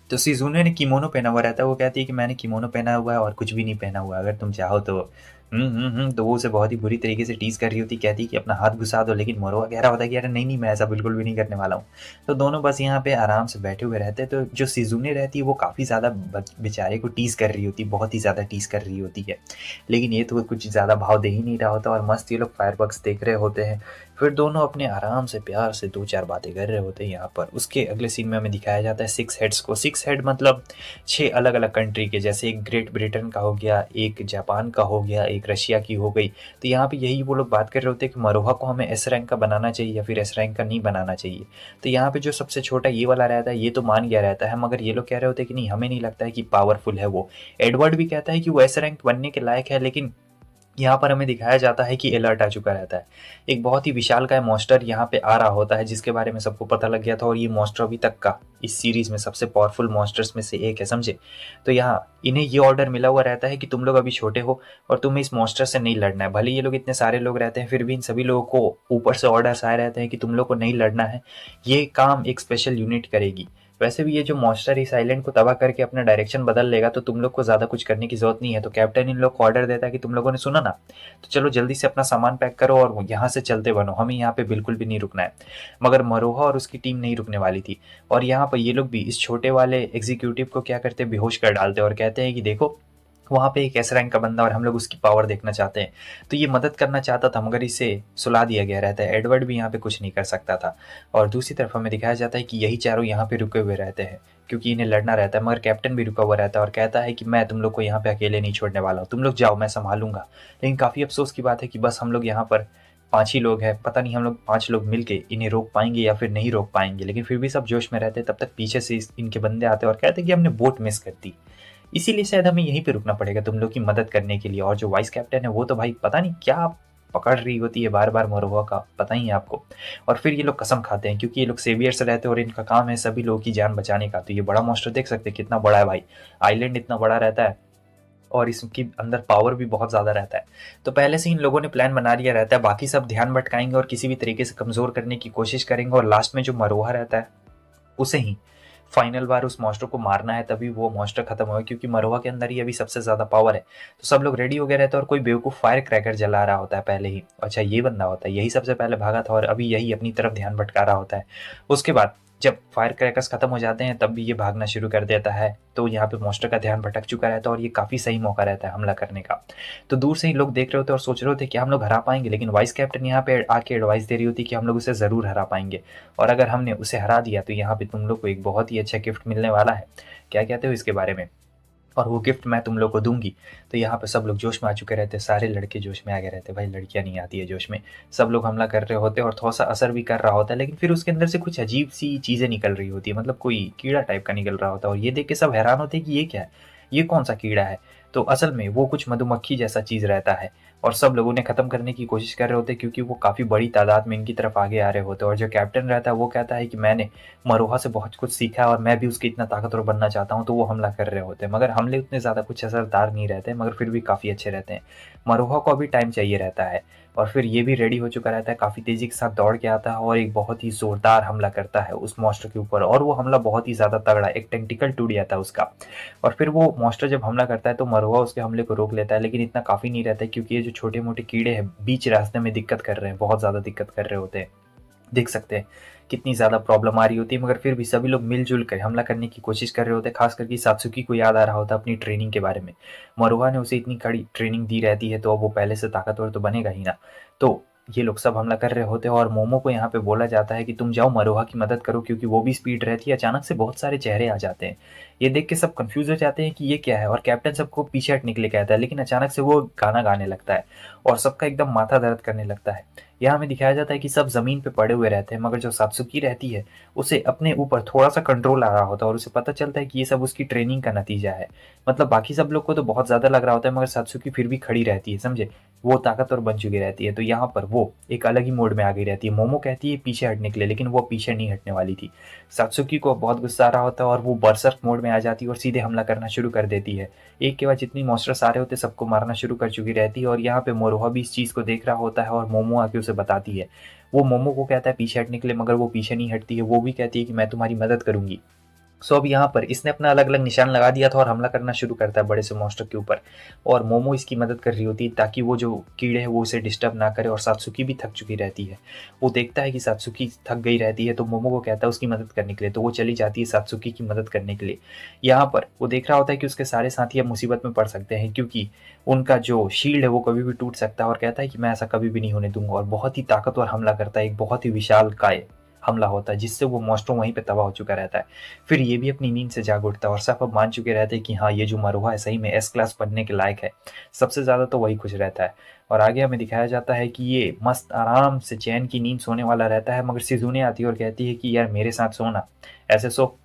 Speaker 1: तो शिजुने ने किमोनो पहना हुआ रहता है। वो कहती है कि मैंने किमोनो पहना हुआ है और कुछ भी नहीं पहना हुआ, अगर तुम चाहो तो। तो वो उसे बहुत ही बुरी तरीके से टीज कर रही होती, कहती है कि अपना हाथ घुसा दो, लेकिन मोरोहा कह रहा होता है कि अरे नहीं नहीं मैं ऐसा बिल्कुल भी नहीं करने वाला हूँ। तो दोनों बस यहाँ पे आराम से बैठे हुए रहते हैं। तो जो शिजुने रहती है वो काफ़ी ज़्यादा बेचारे को टीज कर रही होती, बहुत ही ज़्यादा टीज कर रही होती है, लेकिन ये तो कुछ ज़्यादा भाव दे ही नहीं रहा होता, और मस्त ये लोग फायरवर्क्स देख रहे होते हैं। फिर दोनों अपने आराम से प्यार से 2-4 बातें कर रहे होते हैं यहाँ पर। उसके अगले सीन में हमें दिखाया जाता है 6 हेड्स को। 6 हेड मतलब 6 अलग अलग कंट्री के, जैसे एक ग्रेट ब्रिटेन का हो गया, एक जापान का हो गया, एक रशिया की हो गई। तो यहाँ पे यही वो लोग बात कर रहे होते हैं कि मरोहा को हमें एस रैंक का बनाना चाहिए या फिर एस रैंक का नहीं बनाना चाहिए। तो यहाँ पे जो सबसे छोटा ये वाला रहता है ये तो मान गया रहता है, मगर ये लोग कह रहे होते हैं कि नहीं हमें नहीं लगता है कि पावरफुल है वो। एडवर्ड भी कहता है कि वो एस रैंक बनने के लायक है, लेकिन यहाँ पर हमें दिखाया जाता है कि अलर्ट आ चुका रहता है। एक बहुत ही विशालकाय मॉन्स्टर यहाँ पे आ रहा होता है, जिसके बारे में सबको पता लग गया था, और ये मॉन्स्टर अभी तक का इस सीरीज में सबसे पावरफुल मॉन्स्टर्स में से एक है, समझे। तो यहाँ इन्हें ये ऑर्डर मिला हुआ रहता है कि तुम लोग अभी छोटे हो और तुम्हें इस मॉन्स्टर से नहीं लड़ना है। भले ये लोग इतने सारे लोग रहते हैं, फिर भी इन सभी लोगों को ऊपर से ऑर्डर्स आए रहते हैं कि तुम लोग को नहीं लड़ना है, ये काम एक स्पेशल यूनिट करेगी। वैसे भी ये जो मॉन्स्टर इस आइलैंड को तबाह करके अपना डायरेक्शन बदल लेगा, तो तुम लोग को ज़्यादा कुछ करने की जरूरत नहीं है। तो कैप्टन इन लोग को ऑर्डर देता है कि तुम लोगों ने सुना ना, तो चलो जल्दी से अपना सामान पैक करो और यहाँ से चलते बनो, हमें यहाँ पे बिल्कुल भी नहीं रुकना है। मगर मरोहा और उसकी टीम नहीं रुकने वाली थी, और यहाँ पर ये लोग भी इस छोटे वाले एग्जीक्यूटिव को क्या करते, बेहोश कर डालते और कहते हैं कि देखो वहाँ पे एक एस रैंक का बंदा और हम लोग उसकी पावर देखना चाहते हैं। तो ये मदद करना चाहता था, मगर इसे सुला दिया गया रहता है। एडवर्ड भी यहाँ पे कुछ नहीं कर सकता था। और दूसरी तरफ हमें दिखाया जाता है कि यही चारों यहाँ पे रुके हुए रहते हैं, क्योंकि इन्हें लड़ना रहता है। मगर कैप्टन भी रुका हुआ रहता है और कहता है कि मैं तुम लोग को यहाँ पे अकेले नहीं छोड़ने वाला हूँ, तुम लोग जाओ मैं संभालूंगा। लेकिन काफ़ी अफसोस की बात है कि बस हम लोग यहाँ पर 5 ही लोग हैं, पता नहीं हम लोग 5 लोग मिलके इन्हें रोक पाएंगे या फिर नहीं रोक पाएंगे। लेकिन फिर भी सब जोश में रहते, तब तक पीछे से इनके बंदे आते और कहते कि हमने बोट मिस कर दी, इसीलिए शायद हमें यहीं पे रुकना पड़ेगा तुम लोग की मदद करने के लिए। और जो वाइस कैप्टन है वो तो भाई पता नहीं क्या पकड़ रही होती है बार बार मोरवा का, पता ही है आपको। और फिर ये लोग कसम खाते हैं क्योंकि ये लोग सेवियर्स रहते हैं और इनका काम है सभी लोगों की जान बचाने का। तो ये बड़ा मॉन्स्टर देख सकते हैं कितना बड़ा है भाई, आइलैंड इतना बड़ा रहता है और इसके अंदर पावर भी बहुत ज़्यादा रहता है। तो पहले से इन लोगों ने प्लान बना लिया रहता है, बाकी सब ध्यान भटकाएंगे और किसी भी तरीके से कमज़ोर करने की कोशिश करेंगे और लास्ट में जो मरोहा रहता है उसे ही फाइनल बार उस मॉन्स्टर को मारना है, तभी वो मॉन्स्टर खत्म होगा क्योंकि मरोहा के अंदर ही अभी सबसे ज़्यादा पावर है। तो सब लोग रेडी हो गए रहते हैं और कोई बेवकूफ़ फायर क्रैकर जला रहा होता है पहले ही। अच्छा ये बंदा होता है, यही सबसे पहले भागा था और अभी यही अपनी तरफ ध्यान भटका रहा होता है। उसके बाद जब फायर क्रैकर्स खत्म हो जाते हैं तब भी ये भागना शुरू कर देता है। तो यहाँ पे मॉन्स्टर का ध्यान भटक चुका रहता है और ये काफ़ी सही मौका रहता है हमला करने का। तो दूर से ही लोग देख रहे होते और सोच रहे होते कि हम लोग हरा पाएंगे, लेकिन वाइस कैप्टन यहाँ पे आके एडवाइस दे रही होती कि हम लोग उसे ज़रूर हरा पाएंगे और अगर हमने उसे हरा दिया तो यहाँ पे तुम लोग को एक बहुत ही अच्छा गिफ्ट मिलने वाला है। क्या कहते हो इसके बारे में? और वो गिफ्ट मैं तुम लोग को दूंगी। तो यहाँ पे सब लोग जोश में आ चुके रहते, सारे लड़के जोश में आ गए रहते, भाई लड़कियाँ नहीं आती है जोश में। सब लोग हमला कर रहे होते और थोड़ा सा असर भी कर रहा होता है, लेकिन फिर उसके अंदर से कुछ अजीब सी चीज़ें निकल रही होती है, मतलब कोई कीड़ा टाइप का निकल रहा होता है और ये देख के सब हैरान होते हैं कि ये क्या है, ये कौन सा कीड़ा है। तो असल में वो कुछ मधुमक्खी जैसा चीज़ रहता है और सब लोगों ने ख़त्म करने की कोशिश कर रहे होते क्योंकि वो काफ़ी बड़ी तादाद में इनकी तरफ आगे आ रहे होते। और जो कैप्टन रहता है वो कहता है कि मैंने मरोहा से बहुत कुछ सीखा है और मैं भी उसके इतना ताकतवर बनना चाहता हूँ। तो वो हमला कर रहे होते हैं मगर हमले उतने ज़्यादा कुछ असरदार नहीं रहते, मगर फिर भी काफ़ी अच्छे रहते हैं। मरोहा को अभी टाइम चाहिए रहता है और फिर ये भी रेडी हो चुका रहता है, काफ़ी तेज़ी के साथ दौड़ के आता है और एक बहुत ही ज़ोरदार हमला करता है उस मॉन्स्टर के ऊपर। और वो हमला बहुत ही ज़्यादा तगड़ा, एक टेंटिकल टूट जाता है उसका। और फिर वो मॉन्स्टर जब हमला करता है तो मरोहा उसके हमले को रोक लेता है, लेकिन इतना काफ़ी नहीं रहता है क्योंकि ये जो छोटे मोटे कीड़े हैं बीच रास्ते में दिक्कत कर रहे हैं, बहुत ज़्यादा दिक्कत कर रहे होते हैं। देख सकते हैं कितनी ज़्यादा प्रॉब्लम आ रही होती है, मगर फिर भी सभी लोग मिलजुल कर हमला करने की कोशिश कर रहे होते हैं। खास करके सात्सुकी को याद आ रहा होता है अपनी ट्रेनिंग के बारे में। मरुहा ने उसे इतनी कड़ी ट्रेनिंग दी रहती है तो अब वो पहले से ताकतवर तो बनेगा ही ना। तो ये लोग सब हमला कर रहे होते हैं और मोमो को यहाँ पे बोला जाता है कि तुम जाओ मरोहा की मदद करो क्योंकि वो भी स्पीड रहती है। अचानक से बहुत सारे चेहरे आ जाते हैं, ये देख के सब कंफ्यूज हो जाते हैं कि ये क्या है और कैप्टन सबको पीछे हटने के लिए कहता है, लेकिन अचानक से वो गाना गाने लगता है और सबका एकदम माथा दर्द करने लगता है। यहाँ हमें दिखाया जाता है कि सब जमीन पे पड़े हुए रहते हैं मगर जो सात्सुकी रहती है उसे अपने ऊपर थोड़ा सा कंट्रोल आ रहा होता है और उसे पता चलता है कि ये सब उसकी ट्रेनिंग का नतीजा है। मतलब बाकी सब लोग को तो बहुत ज़्यादा लग रहा होता है मगर सात्सुकी फिर भी खड़ी रहती है, समझे, वो ताकतवर बन चुकी रहती है। तो यहाँ पर वो एक अलग ही मोड में आ गई रहती है। मोमो कहती है पीछे हटने के लिए, लेकिन वो पीछे नहीं हटने वाली थी। सात्सुकी को बहुत गुस्सा आ रहा होता है और वो बर्सर्क मोड में आ जाती है और सीधे हमला करना शुरू कर देती है। एक के बाद जितनी मॉन्स्टर्स आ रहे होते सबको मारना शुरू कर चुकी रहती है और यहाँ पे मोरोहा भी इस चीज़ को देख रहा होता है और मोमो आके उसे बताती है। वो मोमो को कहता है पीछे हटने के लिए मगर वो पीछे नहीं हटती है, वो भी कहती है कि मैं तुम्हारी मदद करूंगी। सो अब यहाँ पर इसने अपना अलग अलग निशान लगा दिया था और हमला करना शुरू करता है बड़े से मॉन्स्टर के ऊपर और मोमो इसकी मदद कर रही होती है ताकि वो जो कीड़े हैं वो उसे डिस्टर्ब ना करे। और सात्सुकी भी थक चुकी रहती है, वो देखता है कि सात्सुकी थक गई रहती है तो मोमो को कहता है उसकी मदद करने के लिए, तो वो चली जाती है सात्सुकी की मदद करने के लिए। यहाँ पर वो देख रहा होता है कि उसके सारे साथी अब मुसीबत में पड़ सकते हैं क्योंकि उनका जो शील्ड है वो कभी भी टूट सकता है और कहता है कि मैं ऐसा कभी भी नहीं होने दूंगा। और बहुत ही ताकतवर हमला करता है, एक बहुत ही विशाल काय हमला होता है जिससे वो मॉन्स्टर वहीं पे तबाह हो चुका रहता है। फिर ये भी अपनी नींद से जाग उठता है और सब अब मान चुके रहते हैं कि हाँ ये जो मरुआ है सही में एस क्लास बनने के लायक है। सबसे ज़्यादा तो वही खुश रहता है और आगे हमें दिखाया जाता है कि ये मस्त आराम से चैन की नींद सोने वाला रहता है मगर सिजुने आती है और कहती है कि यार मेरे साथ सोना, ऐसे सो,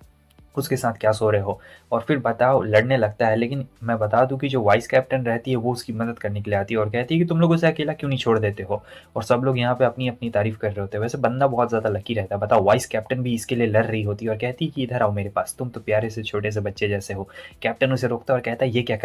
Speaker 1: उसके साथ क्या सो रहे हो। और फिर बताओ लड़ने लगता है, लेकिन मैं बता दूं कि जो वाइस कैप्टन रहती है वो उसकी मदद करने के लिए आती है और कहती है कि तुम लोग उसे अकेला क्यों नहीं छोड़ देते हो। और सब लोग यहाँ पे अपनी अपनी तारीफ कर रहे होते हैं। वैसे बंदा बहुत ज़्यादा लकी रहता है, बताओ वाइस कैप्टन भी इसके लिए लड़ रही होती है और कहती है कि इधर आओ मेरे पास, तुम तो प्यारे से छोटे से बच्चे जैसे हो। कैप्टन उसे रोकता है और कहता है ये क्या कर